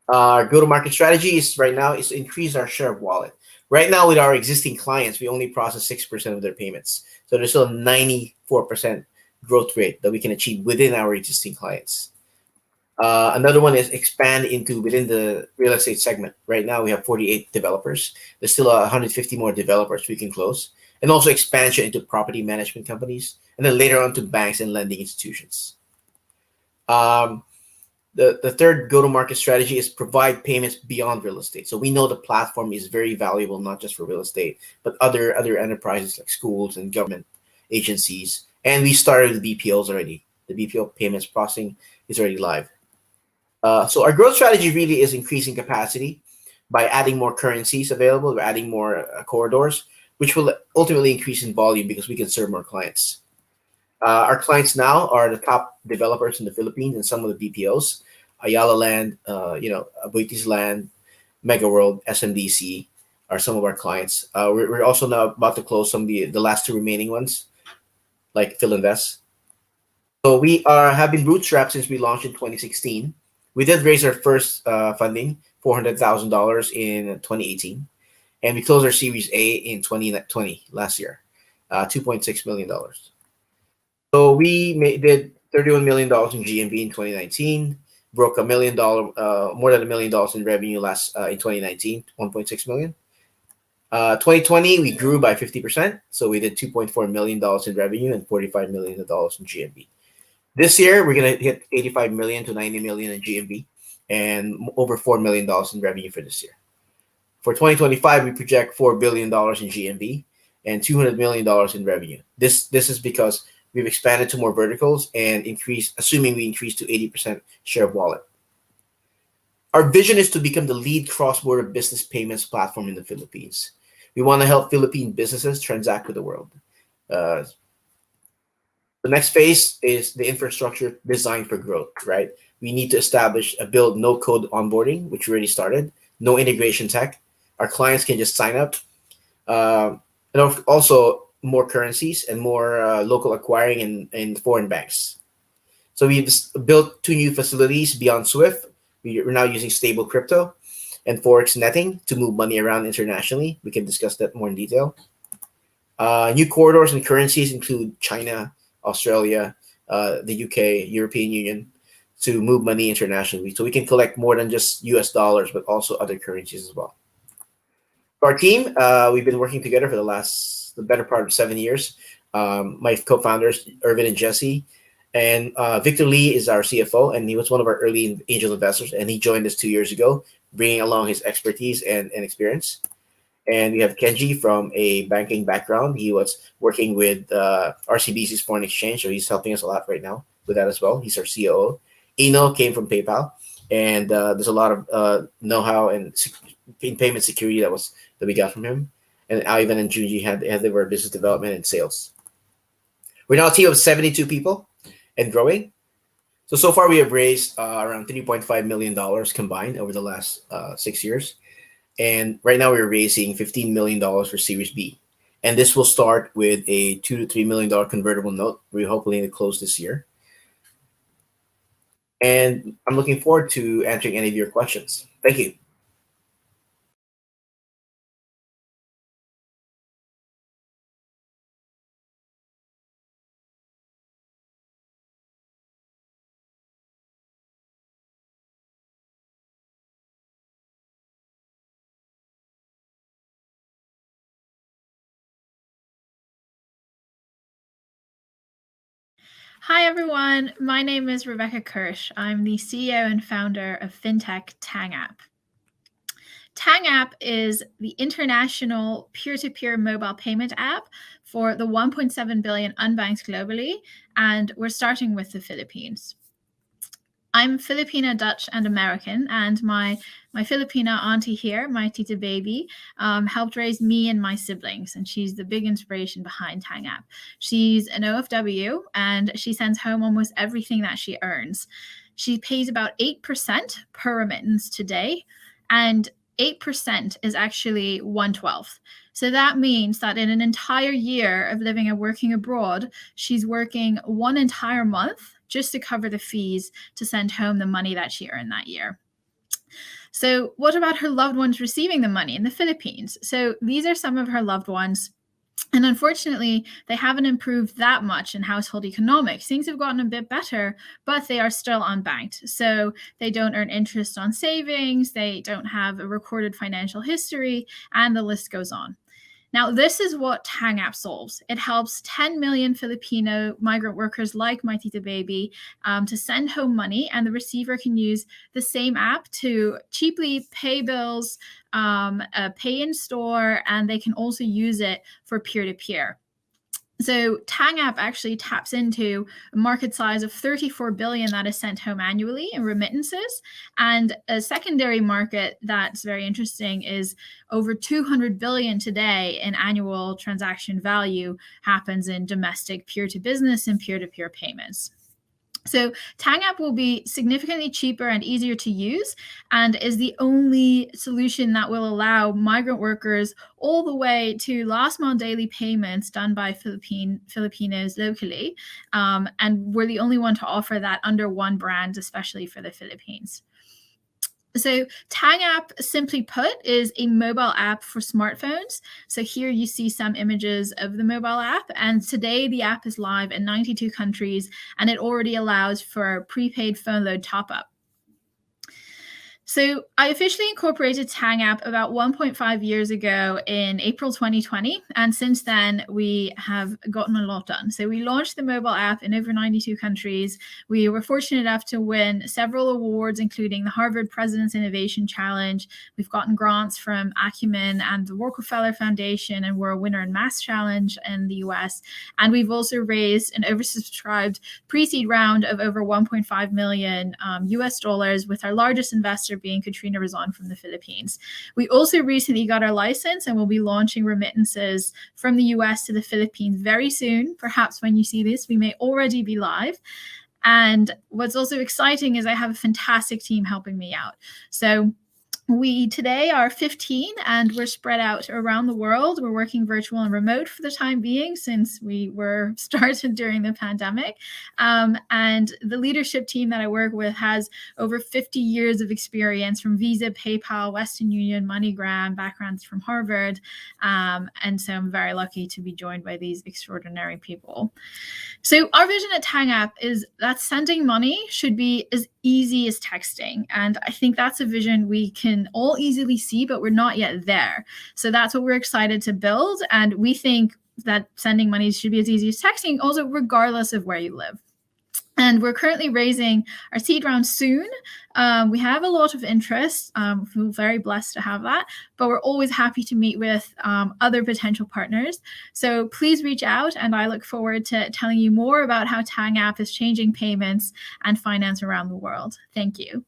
Our go-to-market strategy is right now is to increase our share of wallet. Right now, with our existing clients, we only process 6% of their payments. So there's still a 94% growth rate that we can achieve within our existing clients. Another one is expand within the real estate segment. Right now, we have 48 developers. There's still 150 more developers we can close. And also expansion into property management companies, and then later on to banks and lending institutions. The third go-to-market strategy is provide payments beyond real estate. So we know the platform is very valuable, not just for real estate, but other enterprises like schools and government agencies. And we started the BPOs already. The BPO payments processing is already live. So our growth strategy really is increasing capacity by adding more currencies available, by adding more corridors, which will ultimately increase in volume because we can serve more clients. Our clients now are the top developers in the Philippines and some of the BPOs, Ayala Land, Aboutlize Land, Mega World, SMDC are some of our clients. We're also now about to close some of the last two remaining ones, like Philinvest. So we have been bootstrapped since we launched in 2016. We did raise our first funding, $400,000 in 2018, and we closed our Series A in 2020 last year, $2.6 million. So we did $31 million in GMV in 2019, broke more than $1 million in revenue in 2019, 1.6 million. 2020, we grew by 50%. So we did $2.4 million in revenue and $45 million in GMV. This year, we're going to hit 85 million to 90 million in GMV and over $4 million in revenue for this year. For 2025, we project $4 billion in GMV and $200 million in revenue. This is because we've expanded to more verticals and assuming we increase to 80% share of wallet. Our vision is to become the lead cross-border business payments platform in the Philippines. We want to help Philippine businesses transact with the world. The next phase is the infrastructure designed for growth, right? We need to build no-code onboarding, which we already started, no integration tech. Our clients can just sign up. And also more currencies and more local acquiring in foreign banks. So we've built 2 new facilities beyond SWIFT. We're now using stable crypto and Forex netting to move money around internationally. We can discuss that more in detail. New corridors and currencies include China, Australia, the UK, European Union, to move money internationally. So we can collect more than just US dollars, but also other currencies as well. Our team, we've been working together for the better part of 7 years. My co-founders, Irvin and Jesse, and Victor Lee is our CFO, and he was one of our early angel investors, and he joined us 2 years ago, bringing along his expertise and experience. And we have Kenji from a banking background. He was working with RCBC's foreign exchange, so he's helping us a lot right now with that as well. He's our COO. Eno came from PayPal, and there's a lot of know-how and in payment security that we got from him. And Ivan and Junji they were business development and sales. We're now a team of 72 people and growing. So far we have raised around $3.5 million combined over the last 6 years. And right now we're raising $15 million for Series B. And this will start with a $2 to $3 million convertible note. We're hoping to close this year. And I'm looking forward to answering any of your questions. Thank you. Hi, everyone. My name is Rebecca Kirsch. I'm the CEO and founder of fintech Tang App. Tang App is the international peer-to-peer mobile payment app for the 1.7 billion unbanked globally, and we're starting with the Philippines. I'm Filipino, Dutch, and American, and my Filipino auntie here, my tita baby, helped raise me and my siblings, and she's the big inspiration behind Tang App. She's an OFW, and she sends home almost everything that she earns. She pays about 8% per remittance today, and 8% is actually 1/12. So that means that in an entire year of living and working abroad, she's working one entire month just to cover the fees to send home the money that she earned that year. So what about her loved ones receiving the money in the Philippines? So these are some of her loved ones. And unfortunately, they haven't improved that much in household economics. Things have gotten a bit better, but they are still unbanked. So they don't earn interest on savings, they don't have a recorded financial history, and the list goes on. Now, this is what Tang App solves. It helps 10 million Filipino migrant workers like my tita baby to send home money, and the receiver can use the same app to cheaply pay bills, pay in store, and they can also use it for peer-to-peer. So Tang App actually taps into a market size of 34 billion that is sent home annually in remittances. And a secondary market that's very interesting is over 200 billion today in annual transaction value happens in domestic peer-to-business and peer-to-peer payments. So Tang App will be significantly cheaper and easier to use, and is the only solution that will allow migrant workers all the way to last mile daily payments done by Filipinos locally. And we're the only one to offer that under one brand, especially for the Philippines. So Tang App, simply put, is a mobile app for smartphones. So here you see some images of the mobile app, and today the app is live in 92 countries, and it already allows for prepaid phone load top-up. So I officially incorporated Tang App about 1.5 years ago in April 2020. And since then, we have gotten a lot done. So we launched the mobile app in over 92 countries. We were fortunate enough to win several awards, including the Harvard President's Innovation Challenge. We've gotten grants from Acumen and the Rockefeller Foundation, and we're a winner in Mass Challenge in the US. And we've also raised an oversubscribed pre-seed round of over 1.5 million US dollars, with our largest investor being Katrina Razon from the Philippines. We also recently got our license and will be launching remittances from the US to the Philippines very soon. Perhaps when you see this, we may already be live. And what's also exciting is I have a fantastic team helping me out. So we today are 15 and we're spread out around the world. We're working virtual and remote for the time being since we were started during the pandemic. And the leadership team that I work with has over 50 years of experience from Visa, PayPal, Western Union, MoneyGram, backgrounds from Harvard. And so I'm very lucky to be joined by these extraordinary people. So our vision at Tang App is that sending money should be as easy as texting. And I think that's a vision we can all easily see, but we're not yet there. So that's what we're excited to build. And we think that sending money should be as easy as texting, also regardless of where you live. And we're currently raising our seed round soon. We have a lot of interest. We're very blessed to have that, but we're always happy to meet with other potential partners. So please reach out, and I look forward to telling you more about how Tang App is changing payments and finance around the world. Thank you.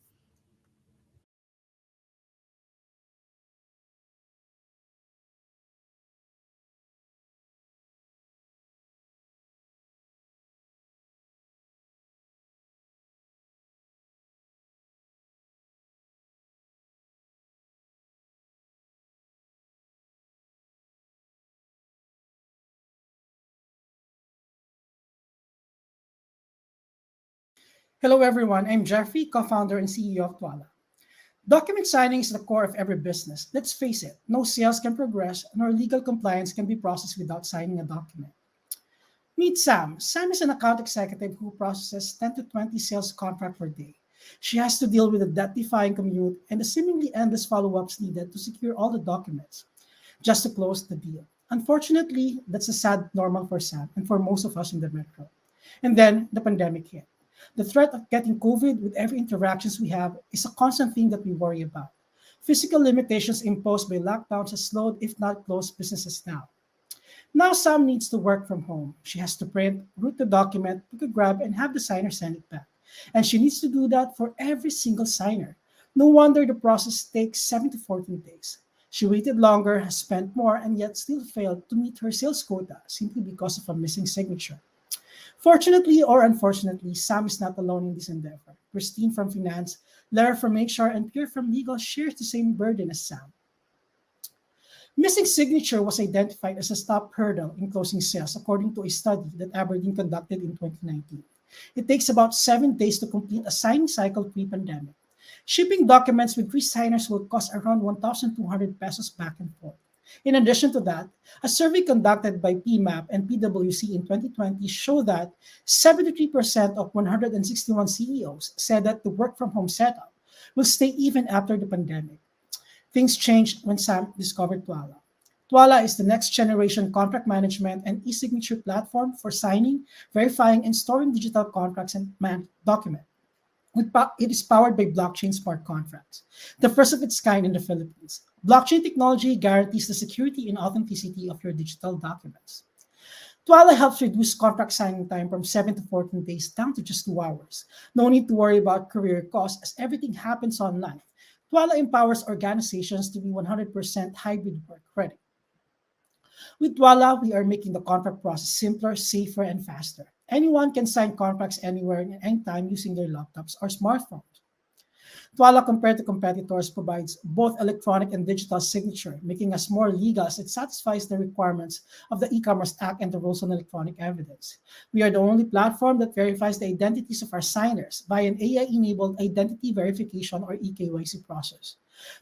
Hello, everyone. I'm Jeffrey, co-founder and CEO of Twala. Document signing is the core of every business. Let's face it, no sales can progress, nor legal compliance can be processed without signing a document. Meet Sam. Sam is an account executive who processes 10 to 20 sales contracts per day. She has to deal with a death-defying commute and the seemingly endless follow-ups needed to secure all the documents just to close the deal. Unfortunately, that's a sad normal for Sam and for most of us in the metro. And then the pandemic hit. The threat of getting COVID with every interactions we have is a constant thing that we worry about. Physical limitations imposed by lockdowns has slowed, if not closed, businesses now. Now Sam needs to work from home. She has to print, route the document, pick a grab, and have the signer send it back. And she needs to do that for every single signer. No wonder the process takes 7 to 14 days. She waited longer, has spent more, and yet still failed to meet her sales quota simply because of a missing signature. Fortunately or unfortunately, Sam is not alone in this endeavor. Christine from Finance, Lara from HR, and Pierre from Legal shares the same burden as Sam. Missing signature was identified as a top hurdle in closing sales, according to a study that Aberdeen conducted in 2019. It takes about 7 days to complete a signing cycle pre-pandemic. Shipping documents with 3 signers will cost around 1,200 pesos back and forth. In addition to that, a survey conducted by PMAP and PwC in 2020 showed that 73% of 161 CEOs said that the work from home setup will stay even after the pandemic. Things changed when Sam discovered Twala. Twala is the next generation contract management and e-signature platform for signing, verifying, and storing digital contracts and documents. It is powered by blockchain smart contracts, the first of its kind in the Philippines. Blockchain technology guarantees the security and authenticity of your digital documents. Twala helps reduce contract signing time from 7 to 14 days down to just 2 hours. No need to worry about career costs as everything happens online. Twala empowers organizations to be 100% hybrid work ready. With Twala, we are making the contract process simpler, safer, and faster. Anyone can sign contracts anywhere and anytime using their laptops or smartphones. Twala, compared to competitors, provides both electronic and digital signature, making us more legal as it satisfies the requirements of the E-Commerce Act and the rules on electronic evidence. We are the only platform that verifies the identities of our signers by an AI-enabled identity verification or eKYC process.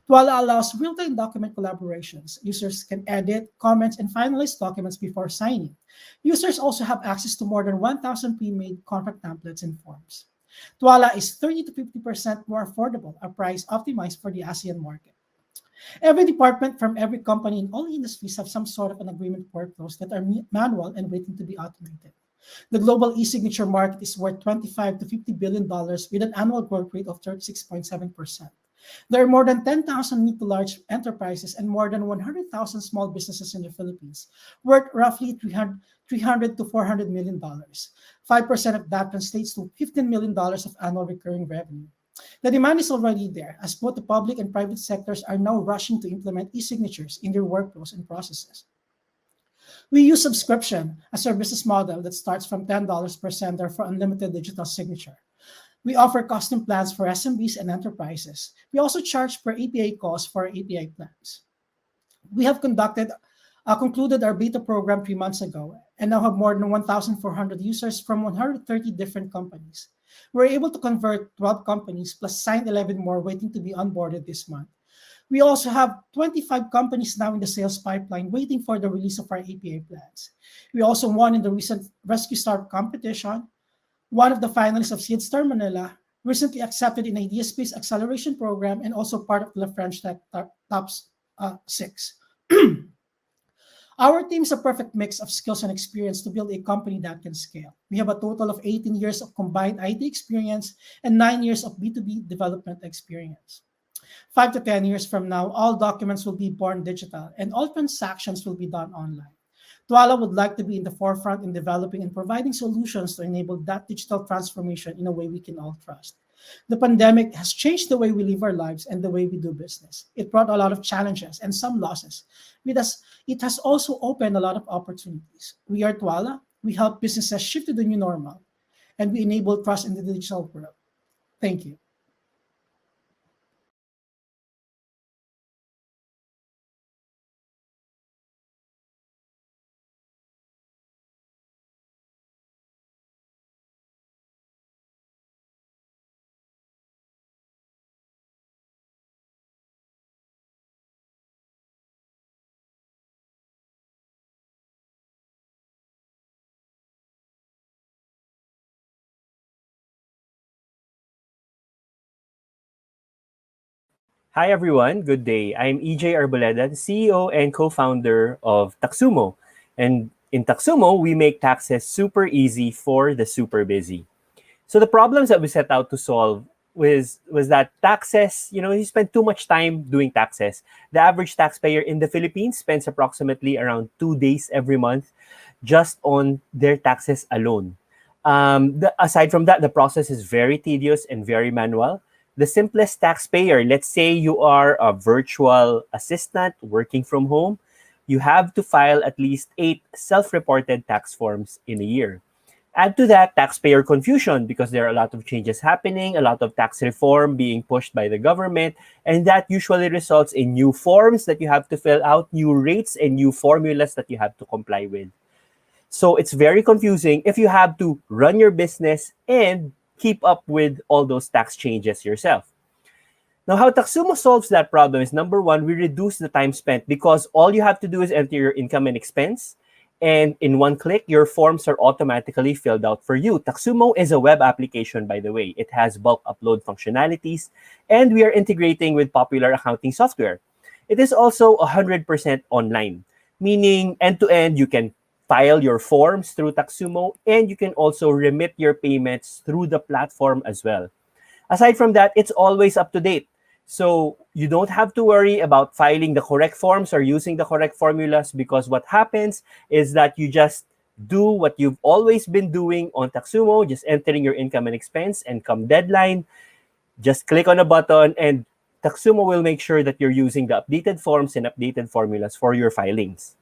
Twala allows real-time document collaborations. Users can edit, comment, and finalize documents before signing. Users also have access to more than 1,000 pre-made contract templates and forms. Twala is 30 to 50% more affordable, a price optimized for the ASEAN market. Every department from every company in all industries have some sort of an agreement workflows that are manual and waiting to be automated. The global e-signature market is worth $25 to $50 billion with an annual growth rate of 36.7%. There are more than 10,000 mid to large enterprises and more than 100,000 small businesses in the Philippines, worth roughly $300 to $400 million. 5% of that translates to $15 million of annual recurring revenue. The demand is already there, as both the public and private sectors are now rushing to implement e-signatures in their workflows and processes. We use subscription as our business model that starts from $10 per sender for unlimited digital signature. We offer custom plans for SMBs and enterprises. We also charge per API calls for our API plans. We have concluded our beta program 3 months ago and now have more than 1,400 users from 130 different companies. We're able to convert 12 companies plus sign 11 more waiting to be onboarded this month. We also have 25 companies now in the sales pipeline waiting for the release of our API plans. We also won in the recent Rescue Star competition. One of the finalists of Seedstar Manila recently accepted in Idea Space Acceleration Program and also part of the French Tech Top 6. Our team is a perfect mix of skills and experience to build a company that can scale. We have a total of 18 years of combined IT experience and 9 years of B2B development experience. 5 to 10 years from now, all documents will be born digital and all transactions will be done online. Twala would like to be in the forefront in developing and providing solutions to enable that digital transformation in a way we can all trust. The pandemic has changed the way we live our lives and the way we do business. It brought a lot of challenges and some losses. It has also opened a lot of opportunities. We are Twala. We help businesses shift to the new normal, and we enable trust in the digital world. Thank you. Hi everyone, good day. I'm EJ Arboleda, the CEO and co-founder of Taxumo. And in Taxumo, we make taxes super easy for the super busy. So the problems that we set out to solve was that taxes, you spend too much time doing taxes. The average taxpayer in the Philippines spends approximately around 2 days every month just on their taxes alone. Aside from that, the process is very tedious and very manual. The simplest taxpayer, let's say you are a virtual assistant working from home, you have to file at least 8 self-reported tax forms in a year. Add to that taxpayer confusion because there are a lot of changes happening, a lot of tax reform being pushed by the government, and that usually results in new forms that you have to fill out, new rates, and new formulas that you have to comply with. So it's very confusing if you have to run your business and keep up with all those tax changes yourself. Now, how Taxumo solves that problem is, number one, we reduce the time spent because all you have to do is enter your income and expense, and in one click, your forms are automatically filled out for you. Taxumo is a web application, by the way. It has bulk upload functionalities, and we are integrating with popular accounting software. It is also 100% online, meaning end-to-end, you can file your forms through Taxumo, and you can also remit your payments through the platform as well. Aside from that, it's always up to date. So you don't have to worry about filing the correct forms or using the correct formulas, because what happens is that you just do what you've always been doing on Taxumo, just entering your income and expense, and come deadline, just click on a button and Taxumo will make sure that you're using the updated forms and updated formulas for your filings.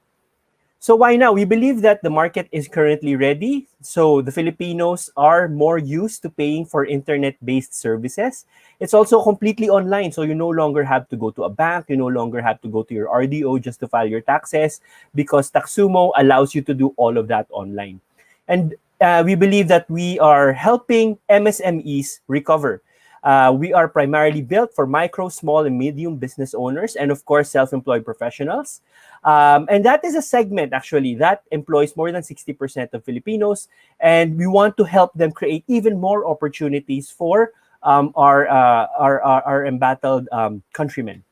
So why now? We believe that the market is currently ready. So the Filipinos are more used to paying for internet-based services. It's also completely online. So you no longer have to go to a bank. You no longer have to go to your RDO just to file your taxes, because Taxumo allows you to do all of that online. And we believe that we are helping MSMEs recover. We are primarily built for micro, small, and medium business owners, and of course, self-employed professionals. And that is a segment actually that employs more than 60% of Filipinos, and we want to help them create even more opportunities for our embattled countrymen.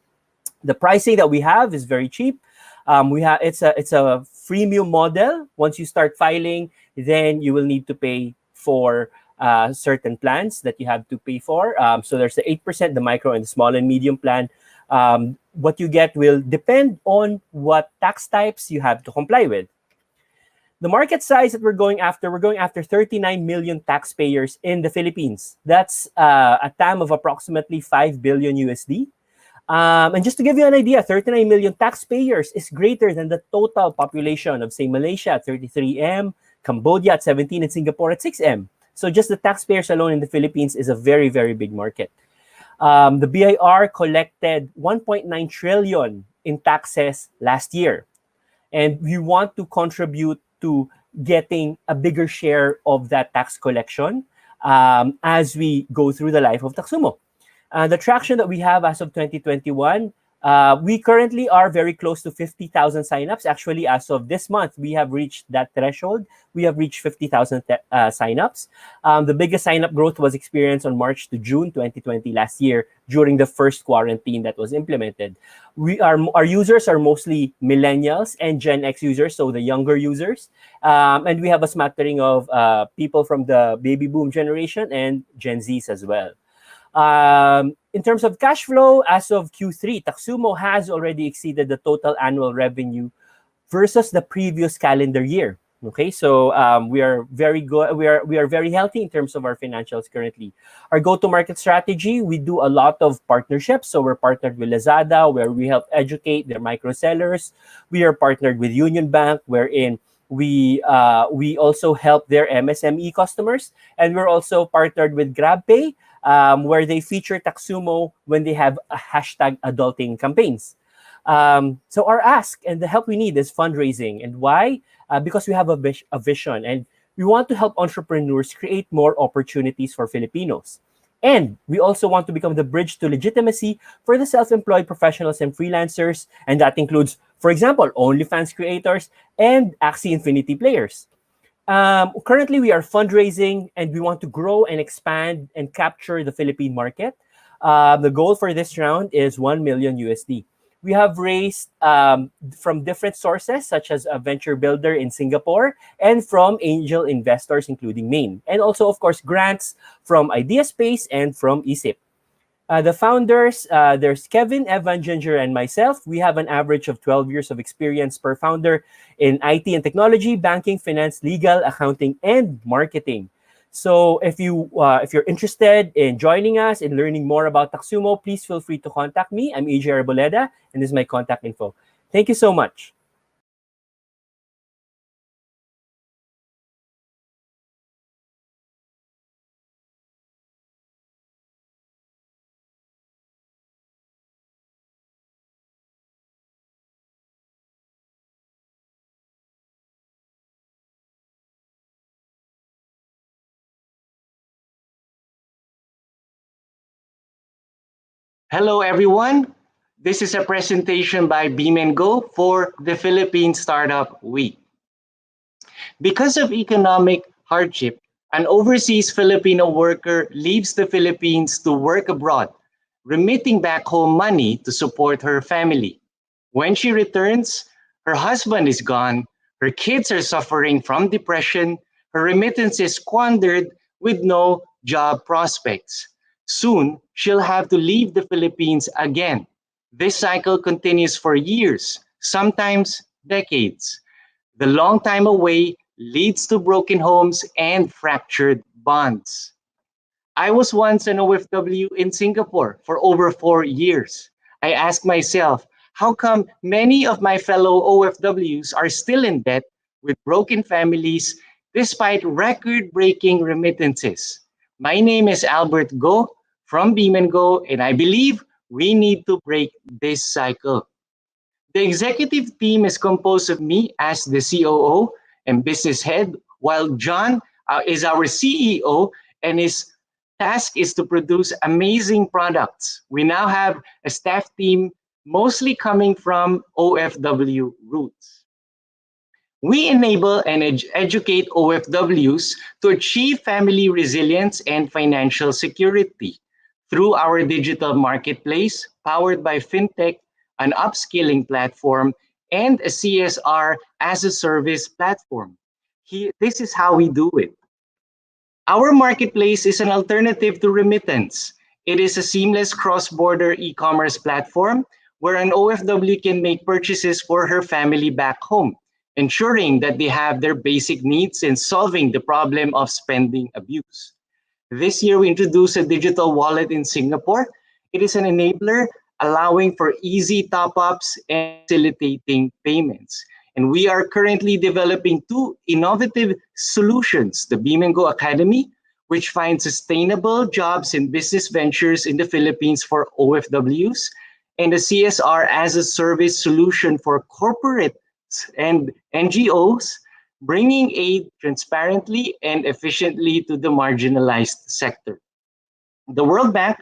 The pricing that we have is very cheap. It's a freemium model. Once you start filing, then you will need to pay for certain plans that you have to pay for. So there's the 8%, the micro and the small and medium plan. What you get will depend on what tax types you have to comply with. The market size that we're going after 39 million taxpayers in the Philippines. That's a TAM of approximately 5 billion USD. And just to give you an idea, 39 million taxpayers is greater than the total population of, say, Malaysia at 33M, Cambodia at 17, and Singapore at 6M. So just the taxpayers alone in the Philippines is a very, very big market. The BIR collected 1.9 trillion in taxes last year. And we want to contribute to getting a bigger share of that tax collection as we go through the life of Taxumo. The traction that we have as of 2021, we currently are very close to 50,000 signups. Actually, as of this month, we have reached that threshold. We have reached 50,000 signups. The biggest signup growth was experienced on March to June 2020 last year during the first quarantine that was implemented. Our users are mostly millennials and Gen X users, so the younger users. And we have a smattering of people from the baby boom generation and Gen Zs as well. In terms of cash flow, as of Q3, Taxumo has already exceeded the total annual revenue versus the previous calendar year. Okay, so we are very good. We are very healthy in terms of our financials currently. Our go-to-market strategy, we do a lot of partnerships. So we're partnered with Lazada, where we help educate their micro sellers. We are partnered with Union Bank, wherein we also help their MSME customers, and we're also partnered with GrabPay, where they feature Taxumo when they have a hashtag adulting campaigns. So our ask and the help we need is fundraising. And why? Because we have a vision, and we want to help entrepreneurs create more opportunities for Filipinos. And we also want to become the bridge to legitimacy for the self-employed professionals and freelancers. And that includes, for example, OnlyFans creators and Axie Infinity players. Currently, we are fundraising and we want to grow and expand and capture the Philippine market. The goal for this round is 1 million USD. We have raised from different sources, such as a venture builder in Singapore and from angel investors, including Maine. And also, of course, grants from Ideaspace and from ESIP. The founders, there's Kevin, Evan, Ginger, and myself. We have an average of 12 years of experience per founder in IT and technology, banking, finance, legal, accounting, and marketing. So if you're interested in joining us and learning more about Taxumo, please feel free to contact me. I'm AJ Arboleda, and this is my contact info. Thank you so much. Hello, everyone. This is a presentation by Paymongo for the Philippine Startup Week. Because of economic hardship, an overseas Filipino worker leaves the Philippines to work abroad, remitting back home money to support her family. When she returns, her husband is gone, her kids are suffering from depression, her remittance is squandered with no job prospects. Soon, she'll have to leave the Philippines again. This cycle continues for years, sometimes decades. The long time away leads to broken homes and fractured bonds. I was once an OFW in Singapore for over 4 years. I asked myself, how come many of my fellow OFWs are still in debt with broken families despite record-breaking remittances? My name is Albert Go from Paymongo, and I believe we need to break this cycle. The executive team is composed of me as the COO and business head, while John is our CEO and is task is to produce amazing products. We now have a staff team mostly coming from OFW roots. We enable and educate OFWs to achieve family resilience and financial security through our digital marketplace powered by FinTech, an upskilling platform, and a CSR as a service platform. This is how we do it. Our marketplace is an alternative to remittance. It is a seamless cross-border e-commerce platform where an OFW can make purchases for her family back home, ensuring that they have their basic needs and solving the problem of spending abuse. This year, we introduced a digital wallet in Singapore. It is an enabler allowing for easy top-ups and facilitating payments. And we are currently developing two innovative solutions, the Paymongo Academy, which finds sustainable jobs and business ventures in the Philippines for OFWs, and the CSR as a service solution for corporates and NGOs, bringing aid transparently and efficiently to the marginalized sector. The World Bank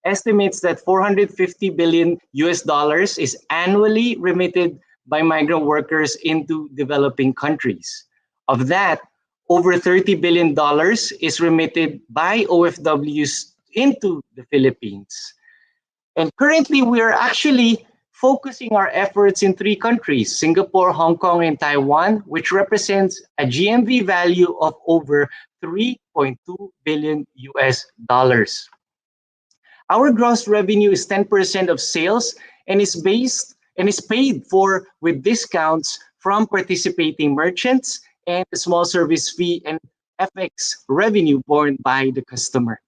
estimates that 450 billion US dollars is annually remitted by migrant workers into developing countries. Of that, over $30 billion is remitted by OFWs into the Philippines. And currently, we are actually focusing our efforts in 3 countries, Singapore, Hong Kong, and Taiwan, which represents a GMV value of over 3.2 billion US dollars. Our gross revenue is 10% of sales and is paid for with discounts from participating merchants and a small service fee and FX revenue borne by the customer.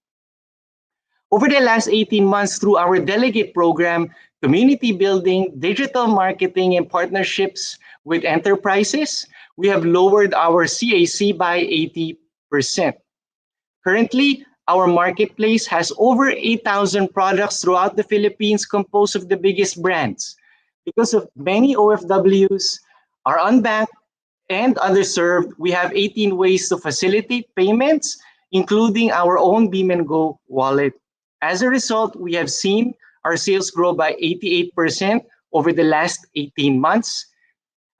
Over the last 18 months, through our delegate program, community building, digital marketing, and partnerships with enterprises, we have lowered our CAC by 80%. Currently, our marketplace has over 8,000 products throughout the Philippines composed of the biggest brands. Because of many OFWs are unbanked and underserved, we have 18 ways to facilitate payments, including our own Paymongo wallet. As a result, we have seen our sales grow by 88% over the last 18 months.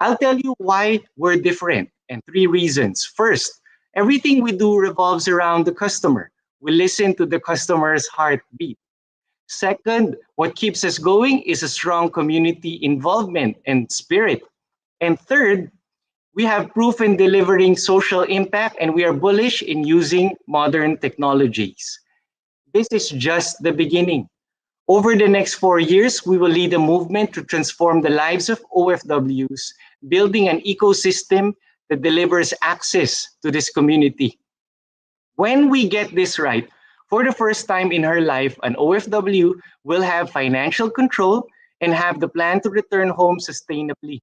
I'll tell you why we're different, and 3 reasons. First, everything we do revolves around the customer. We listen to the customer's heartbeat. Second, what keeps us going is a strong community involvement and spirit. And third, we have proof in delivering social impact, and we are bullish in using modern technologies. This is just the beginning. Over the next 4 years, we will lead a movement to transform the lives of OFWs, building an ecosystem that delivers access to this community. When we get this right, for the first time in her life, an OFW will have financial control and have the plan to return home sustainably.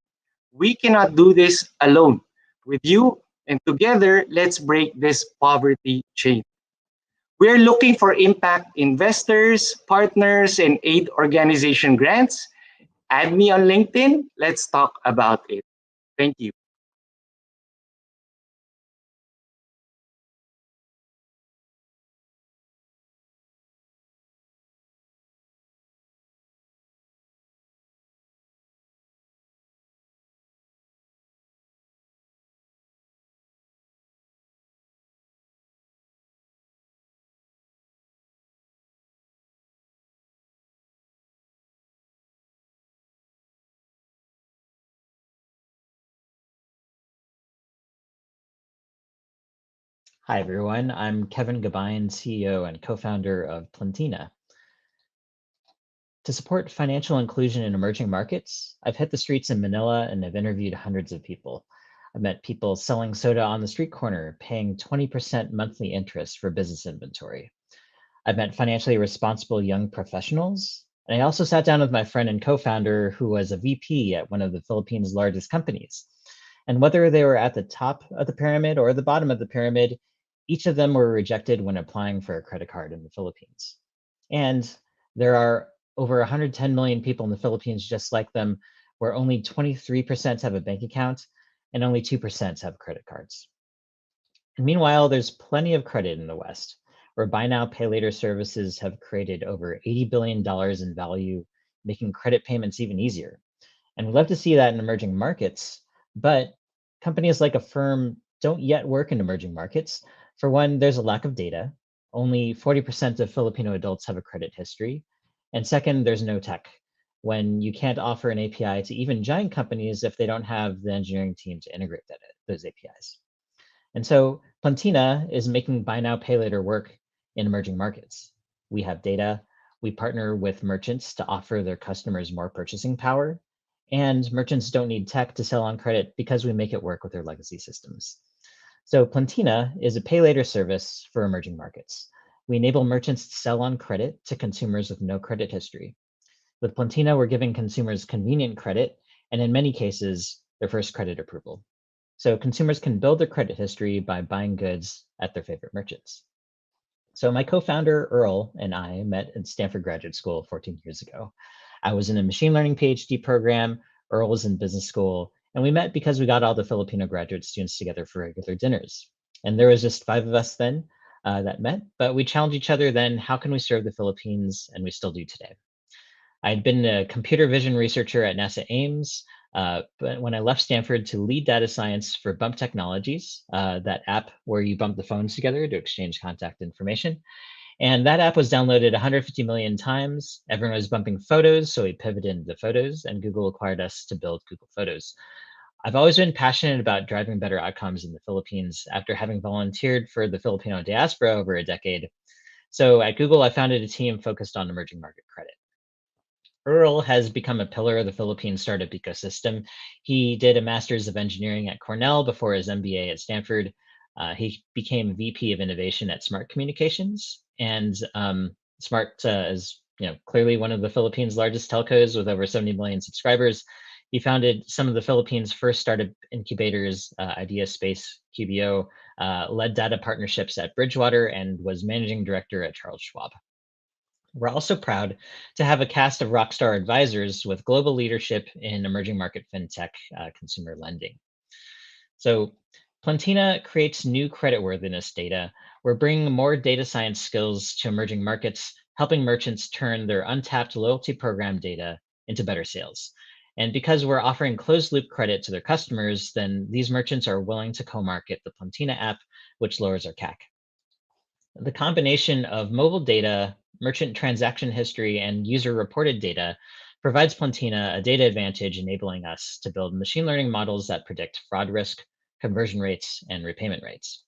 We cannot do this alone. With you and together, let's break this poverty chain. We're looking for impact investors, partners, and aid organization grants. Add me on LinkedIn. Let's talk about it. Thank you. Hi, everyone. I'm Kevin Gabine, CEO and co-founder of Plantina. To support financial inclusion in emerging markets, I've hit the streets in Manila and have interviewed hundreds of people. I've met people selling soda on the street corner, paying 20% monthly interest for business inventory. I've met financially responsible young professionals, and I also sat down with my friend and co-founder who was a VP at one of the Philippines' largest companies. And whether they were at the top of the pyramid or the bottom of the pyramid, each of them were rejected when applying for a credit card in the Philippines. And there are over 110 million people in the Philippines just like them, where only 23% have a bank account and only 2% have credit cards. And meanwhile, there's plenty of credit in the West. where buy now, pay later services have created over $80 billion in value, making credit payments even easier. And we'd love to see that in emerging markets, but companies like Affirm don't yet work in emerging markets. For one, there's a lack of data. Only 40% of Filipino adults have a credit history. And second, there's no tech. When you can't offer an API to even giant companies if they don't have the engineering team to integrate those APIs. And so Plantina is making buy now, pay later work in emerging markets. We have data, we partner with merchants to offer their customers more purchasing power, and merchants don't need tech to sell on credit because we make it work with their legacy systems. So Plantina is a pay later service for emerging markets. We enable merchants to sell on credit to consumers with no credit history. With Plantina, we're giving consumers convenient credit, and in many cases, their first credit approval. So consumers can build their credit history by buying goods at their favorite merchants. So my co-founder, Earl, and I met at Stanford Graduate School 14 years ago. I was in a machine learning PhD program, Earl was in business school, and we met because we got all the Filipino graduate students together for regular dinners. And there was just 5 of us then that met, but we challenged each other then, how can we serve the Philippines? And we still do today. I'd been a computer vision researcher at NASA Ames, but when I left Stanford to lead data science for Bump Technologies, that app where you bump the phones together to exchange contact information. And that app was downloaded 150 million times. Everyone was bumping photos, so we pivoted into photos, and Google acquired us to build Google Photos. I've always been passionate about driving better outcomes in the Philippines after having volunteered for the Filipino diaspora over a decade. So at Google, I founded a team focused on emerging market credit. Earl has become a pillar of the Philippine startup ecosystem. He did a master's of engineering at Cornell before his MBA at Stanford. He became VP of innovation at Smart Communications, and Smart is clearly one of the Philippines' largest telcos with over 70 million subscribers. He founded some of the Philippines' first startup incubators, Idea Space, QBO, led data partnerships at Bridgewater, and was managing director at Charles Schwab. We're also proud to have a cast of rockstar advisors with global leadership in emerging market fintech consumer lending. So Plantina creates new creditworthiness data. We're bringing more data science skills to emerging markets, helping merchants turn their untapped loyalty program data into better sales. And because we're offering closed loop credit to their customers, then these merchants are willing to co-market the Plantina app, which lowers our CAC. The combination of mobile data, merchant transaction history, and user-reported data provides Plantina a data advantage, enabling us to build machine learning models that predict fraud risk, conversion rates, and repayment rates.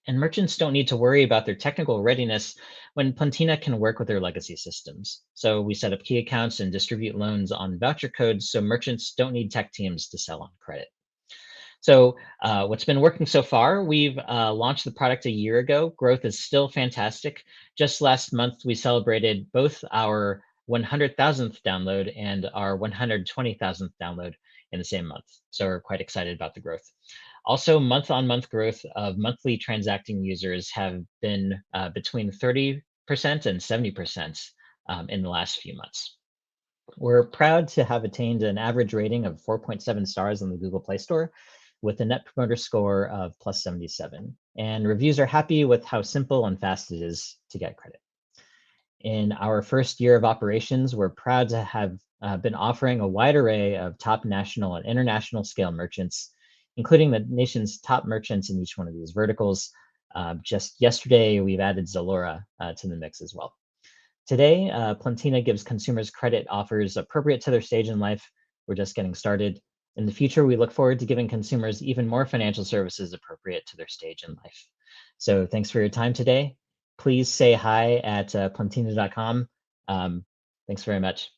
And merchants don't need to worry about their technical readiness when Plantina can work with their legacy systems. So we set up key accounts and distribute loans on voucher codes so merchants don't need tech teams to sell on credit. So what's been working so far, we've launched the product a year ago. Growth is still fantastic. Just last month, we celebrated both our 100,000th download and our 120,000th download in the same month. So we're quite excited about the growth. Also, month-on-month growth of monthly transacting users have been between 30% and 70% in the last few months. We're proud to have attained an average rating of 4.7 stars on the Google Play Store, with a net promoter score of plus 77. And reviews are happy with how simple and fast it is to get credit. In our first year of operations, we're proud to have been offering a wide array of top national and international scale merchants, including the nation's top merchants in each one of these verticals. Just yesterday, we've added Zalora to the mix as well. Today, Plantina gives consumers credit offers appropriate to their stage in life. We're just getting started. In the future, we look forward to giving consumers even more financial services appropriate to their stage in life. So thanks for your time today. Please say hi at plantina.com. Thanks very much.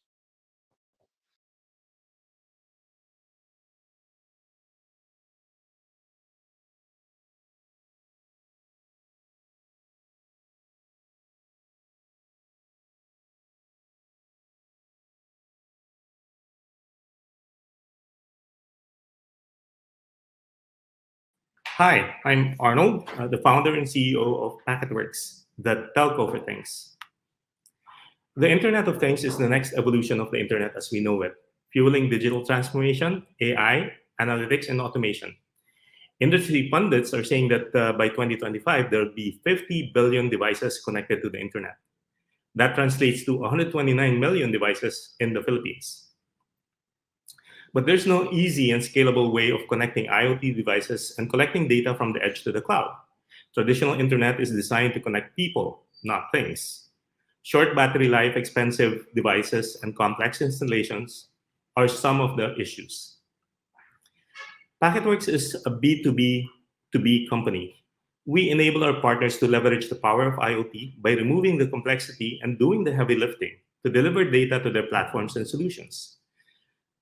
Hi, I'm Arnold, the founder and CEO of Packetworks, the telco for things. The Internet of Things is the next evolution of the Internet as we know it, fueling digital transformation, AI, analytics, and automation. Industry pundits are saying that by 2025, there will be 50 billion devices connected to the internet. That translates to 129 million devices in the Philippines. But there's no easy and scalable way of connecting IoT devices and collecting data from the edge to the cloud. Traditional internet is designed to connect people, not things. Short battery life, expensive devices, and complex installations are some of the issues. Packetworks is a B2B2B company. We enable our partners to leverage the power of IoT by removing the complexity and doing the heavy lifting to deliver data to their platforms and solutions.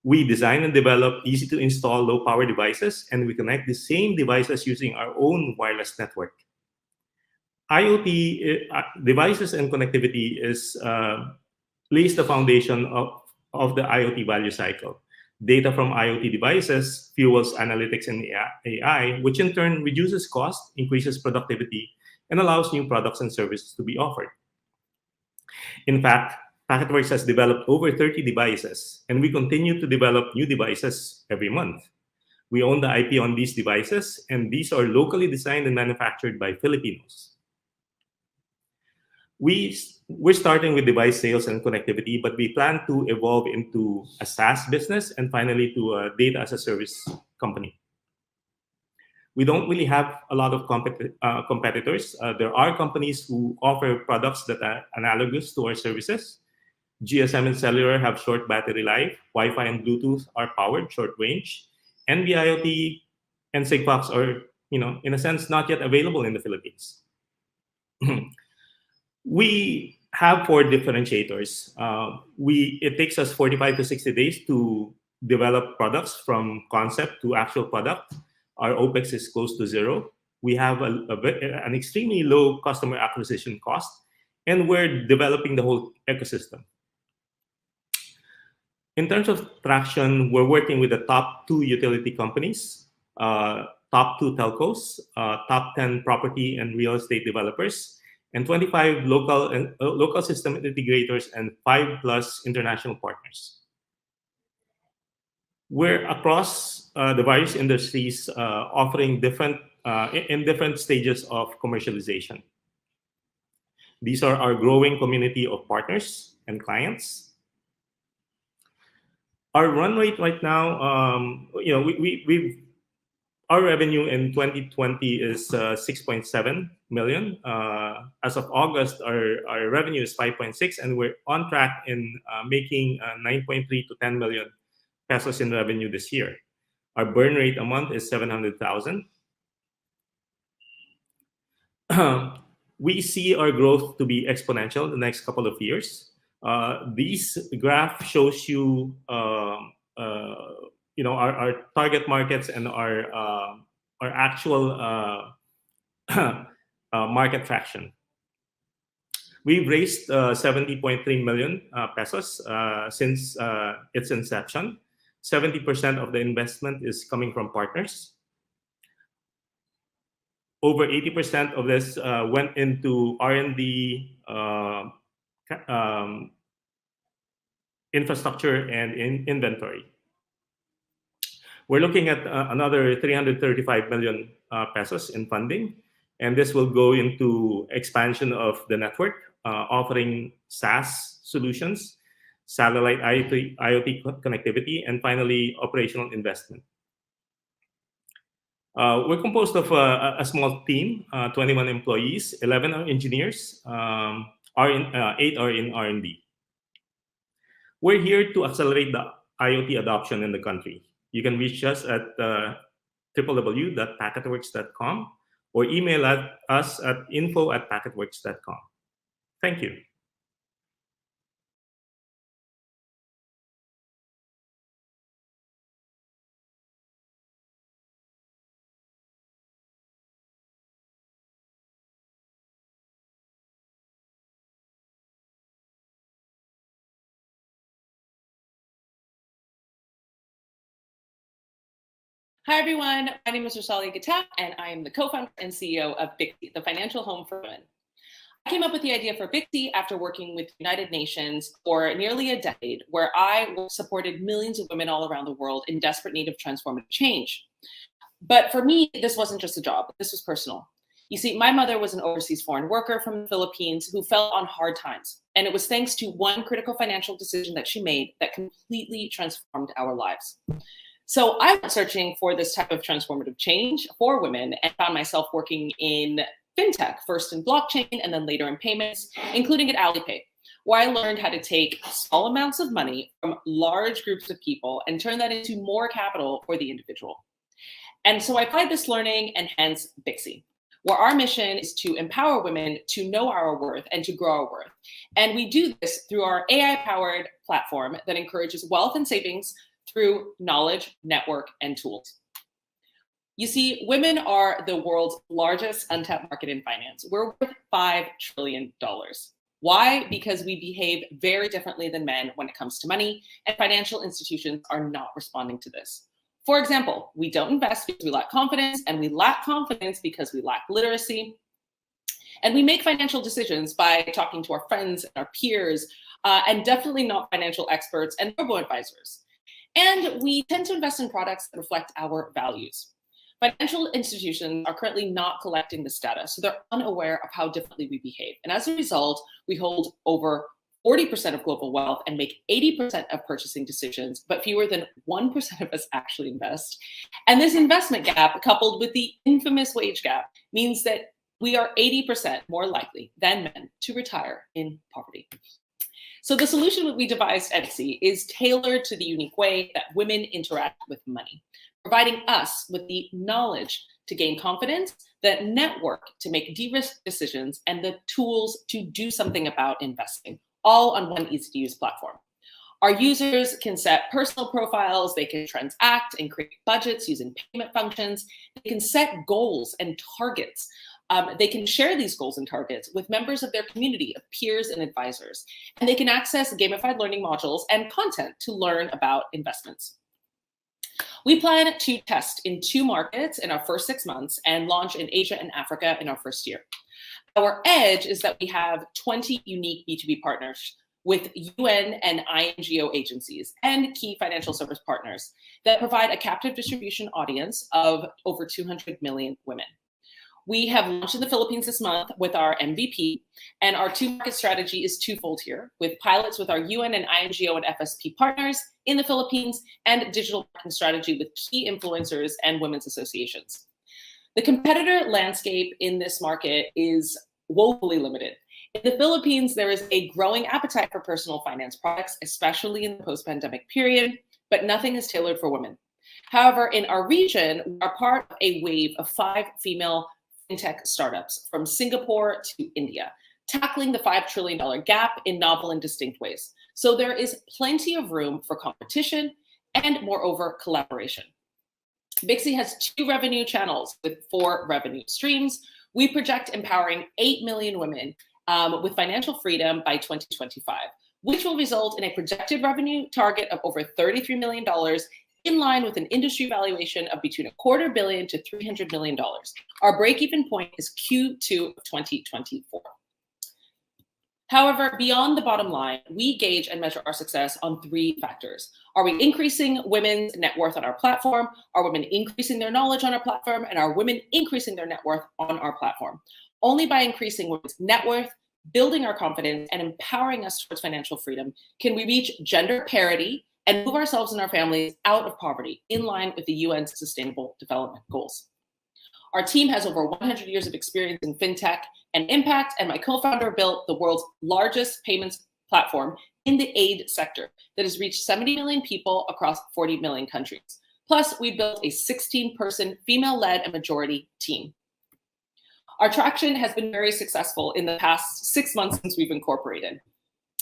We design and develop easy-to-install low-power devices, and we connect the same devices using our own wireless network. IoT devices and connectivity lays the foundation of the IoT value cycle. Data from IoT devices fuels analytics and AI, which in turn reduces cost, increases productivity, and allows new products and services to be offered. In fact, Packetworks has developed over 30 devices, and we continue to develop new devices every month. We own the IP on these devices, and these are locally designed and manufactured by Filipinos. We're starting with device sales and connectivity, but we plan to evolve into a SaaS business and finally to a data as a service company. We don't really have a lot of competitors. There are companies who offer products that are analogous to our services. GSM and cellular have short battery life. Wi-Fi and Bluetooth are powered, short range. NB-IoT and Sigfox are, in a sense, not yet available in the Philippines. We have 4 differentiators. It takes us 45 to 60 days to develop products from concept to actual product. Our OPEX is close to 0. We have an extremely low customer acquisition cost, and we're developing the whole ecosystem. In terms of traction, we're working with the top 2 utility companies, top 2 telcos, top 10 property and real estate developers, and 25 local system integrators and 5+ international partners. We're across the various industries, offering in different stages of commercialization. These are our growing community of partners and clients. Our run rate right now, our revenue in 2020 is 6.7 million. As of August, our revenue is 5.6, and we're on track in making 9.3 to 10 million pesos in revenue this year. Our burn rate a month is 700,000. We see our growth to be exponential the next couple of years. This graph shows you our target markets and our actual market traction. We've raised 70.3 million pesos since its inception. 70% of the investment is coming from partners. Over 80% of this went into R&D, infrastructure, and inventory. We're looking at another 335 million pesos in funding, and this will go into expansion of the network, offering SaaS solutions, satellite IoT connectivity, and finally, operational investment. We're composed of a small team, 21 employees, 11 are engineers, 8 are in R&D. We're here to accelerate the IoT adoption in the country. You can reach us at www.packetworks.com or email us at info@packetworks.com. Thank you. Hi, everyone. My name is Rosalia Gatap, and I am the co-founder and CEO of Bixi, the financial home for women. I came up with the idea for Bixi after working with the United Nations for nearly a decade, where I supported millions of women all around the world in desperate need of transformative change. But for me, this wasn't just a job. This was personal. You see, my mother was an overseas foreign worker from the Philippines who fell on hard times. And it was thanks to one critical financial decision that she made that completely transformed our lives. So I went searching for this type of transformative change for women and found myself working in fintech, first in blockchain and then later in payments, including at Alipay, where I learned how to take small amounts of money from large groups of people and turn that into more capital for the individual. And so I applied this learning and hence Bixi, where our mission is to empower women to know our worth and to grow our worth. And we do this through our AI-powered platform that encourages wealth and savings through knowledge, network, and tools. You see, women are the world's largest untapped market in finance. We're worth $5 trillion. Why? Because we behave very differently than men when it comes to money, and financial institutions are not responding to this. For example, we don't invest because we lack confidence, and we lack confidence because we lack literacy. And we make financial decisions by talking to our friends and our peers, and definitely not financial experts and robo-advisors. And we tend to invest in products that reflect our values. Financial institutions are currently not collecting this data, so they're unaware of how differently we behave. And as a result, we hold over 40% of global wealth and make 80% of purchasing decisions, but fewer than 1% of us actually invest. And this investment gap, coupled with the infamous wage gap, means that we are 80% more likely than men to retire in poverty. So the solution that we devised at Bixi is tailored to the unique way that women interact with money, providing us with the knowledge to gain confidence, the network to make de-risk decisions, and the tools to do something about investing, all on one easy-to-use platform. Our users can set personal profiles, they can transact and create budgets using payment functions, they can set goals and targets. They can share these goals and targets with members of their community of peers and advisors, and they can access gamified learning modules and content to learn about investments. We plan to test in 2 markets in our first 6 months and launch in Asia and Africa in our first year. Our edge is that we have 20 unique B2B partners with UN and INGO agencies and key financial service partners that provide a captive distribution audience of over 200 million women. We have launched in the Philippines this month with our MVP, and our 2-market strategy is twofold here, with pilots with our UN and INGO and FSP partners in the Philippines and digital marketing strategy with key influencers and women's associations. The competitor landscape in this market is woefully limited. In the Philippines, there is a growing appetite for personal finance products, especially in the post-pandemic period, but nothing is tailored for women. However, in our region, we are part of a wave of 5 female fintech startups from Singapore to India, tackling the $5 trillion gap in novel and distinct ways. So there is plenty of room for competition and, moreover, collaboration. Bixi has 2 revenue channels with 4 revenue streams. We project empowering 8 million women with financial freedom by 2025, which will result in a projected revenue target of over $33 million, in line with an industry valuation of between $250 million to $300 million. Our break-even point is Q2 of 2024. However, beyond the bottom line, we gauge and measure our success on 3 factors. Are we increasing women's net worth on our platform? Are women increasing their knowledge on our platform? And are women increasing their net worth on our platform? Only by increasing women's net worth, building our confidence, and empowering us towards financial freedom can we reach gender parity and move ourselves and our families out of poverty in line with the UN's Sustainable Development Goals. Our team has over 100 years of experience in fintech and impact, and my co-founder built the world's largest payments platform in the aid sector that has reached 70 million people across 40 million countries. Plus, we built a 16-person female-led and majority team. Our traction has been very successful in the past 6 months since we've incorporated.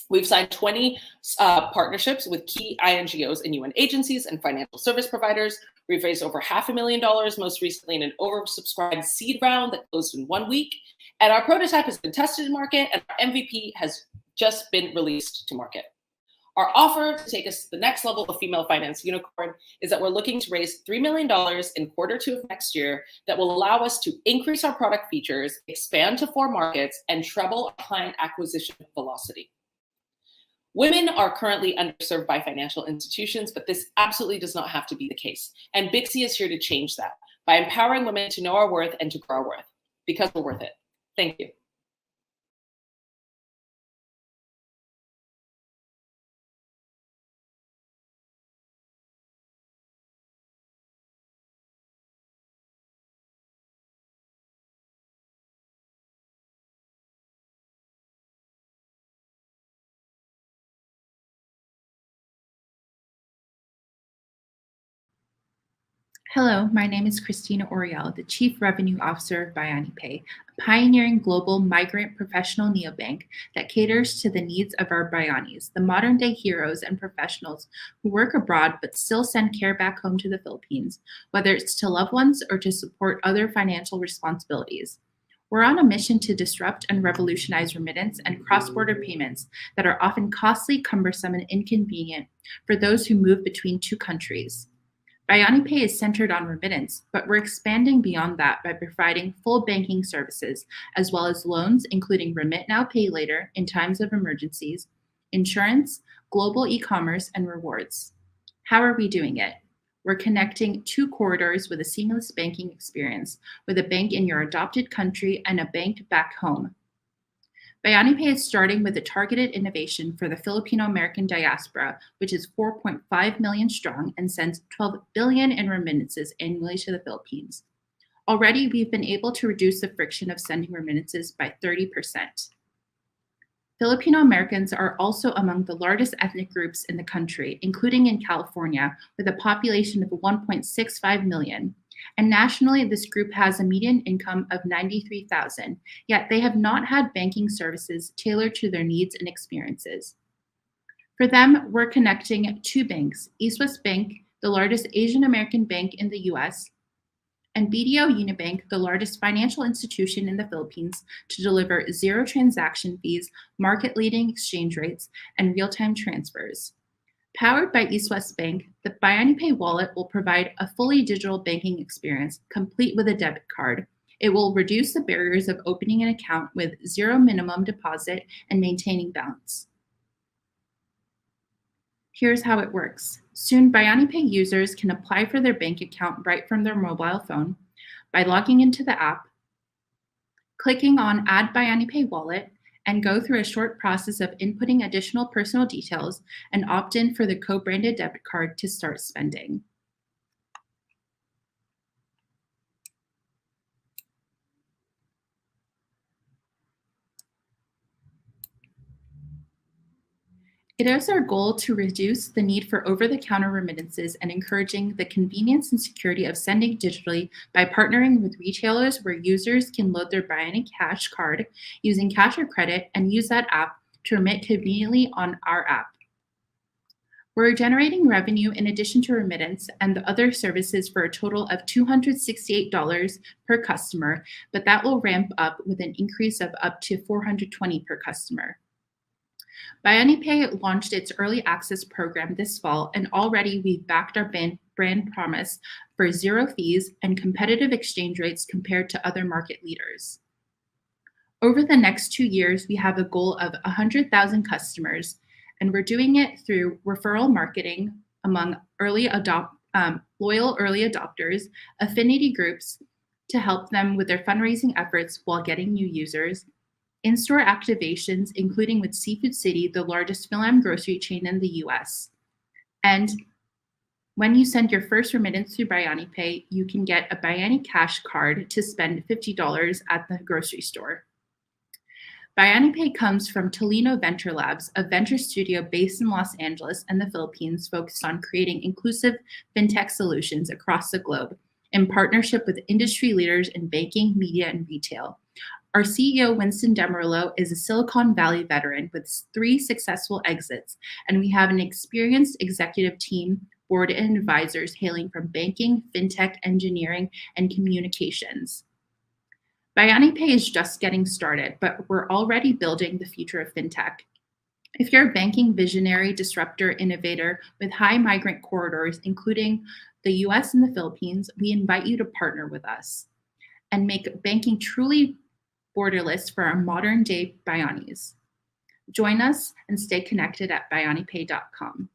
We've signed 20 partnerships with key INGOs and UN agencies and financial service providers. We've raised over $500,000, most recently in an oversubscribed seed round that closed in 1 week. And our prototype has been tested in market, and our MVP has just been released to market. Our offer to take us to the next level of female finance unicorn is that we're looking to raise $3 million in Q2 of next year that will allow us to increase our product features, expand to 4 markets, and treble our client acquisition velocity. Women are currently underserved by financial institutions, but this absolutely does not have to be the case. And Bixi is here to change that by empowering women to know our worth and to grow our worth, because we're worth it. Thank you. Hello, my name is Christina Oriel, the Chief Revenue Officer of BianiPay, a pioneering global migrant professional neobank that caters to the needs of our Bianis, the modern-day heroes and professionals who work abroad but still send care back home to the Philippines, whether it's to loved ones or to support other financial responsibilities. We're on a mission to disrupt and revolutionize remittance and cross-border payments that are often costly, cumbersome, and inconvenient for those who move between two countries. BianiPay is centered on remittance, but we're expanding beyond that by providing full banking services, as well as loans, including Remit Now, Pay Later in times of emergencies, insurance, global e-commerce, and rewards. How are we doing it? We're connecting two corridors with a seamless banking experience, with a bank in your adopted country and a bank back home. BianiPay is starting with a targeted innovation for the Filipino American diaspora, which is 4.5 million strong and sends 12 billion in remittances annually to the Philippines. Already, we've been able to reduce the friction of sending remittances by 30%. Filipino Americans are also among the largest ethnic groups in the country, including in California, with a population of 1.65 million. And nationally, this group has a median income of $93,000, yet they have not had banking services tailored to their needs and experiences. For them, we're connecting two banks, East West Bank, the largest Asian American bank in the US, and BDO Unibank, the largest financial institution in the Philippines, to deliver zero transaction fees, market-leading exchange rates, and real-time transfers. Powered by East West Bank, the BianiPay wallet will provide a fully digital banking experience, complete with a debit card. It will reduce the barriers of opening an account with zero minimum deposit and maintaining balance. Here's how it works. Soon, BianiPay users can apply for their bank account right from their mobile phone by logging into the app, clicking on Add BianiPay Wallet, and go through a short process of inputting additional personal details and opt in for the co-branded debit card to start spending. It is our goal to reduce the need for over-the-counter remittances and encouraging the convenience and security of sending digitally by partnering with retailers where users can load their Biani Cash card using cash or credit and use that app to remit conveniently on our app. We're generating revenue in addition to remittance and the other services for a total of $268 per customer, but that will ramp up with an increase of up to $420 per customer. BianiPay launched its early access program this fall, and already we've backed our brand promise for zero fees and competitive exchange rates compared to other market leaders. Over the next 2 years, we have a goal of 100,000 customers, and we're doing it through referral marketing among loyal early adopters, affinity groups to help them with their fundraising efforts while getting new users, in-store activations, including with Seafood City, the largest Phil-Am grocery chain in the US. And when you send your first remittance through BianiPay, you can get a Biani Cash card to spend $50 at the grocery store. BianiPay comes from Tolino Venture Labs, a venture studio based in Los Angeles and the Philippines focused on creating inclusive fintech solutions across the globe in partnership with industry leaders in banking, media, and retail. Our CEO, Winston Demarillo, is a Silicon Valley veteran with 3 successful exits, and we have an experienced executive team, board, and advisors hailing from banking, fintech, engineering, and communications. BianiPay is just getting started, but we're already building the future of fintech. If you're a banking visionary, disruptor, innovator with high migrant corridors, including the US and the Philippines, we invite you to partner with us and make banking truly borderless for our modern day Bianis. Join us and stay connected at bianipay.com.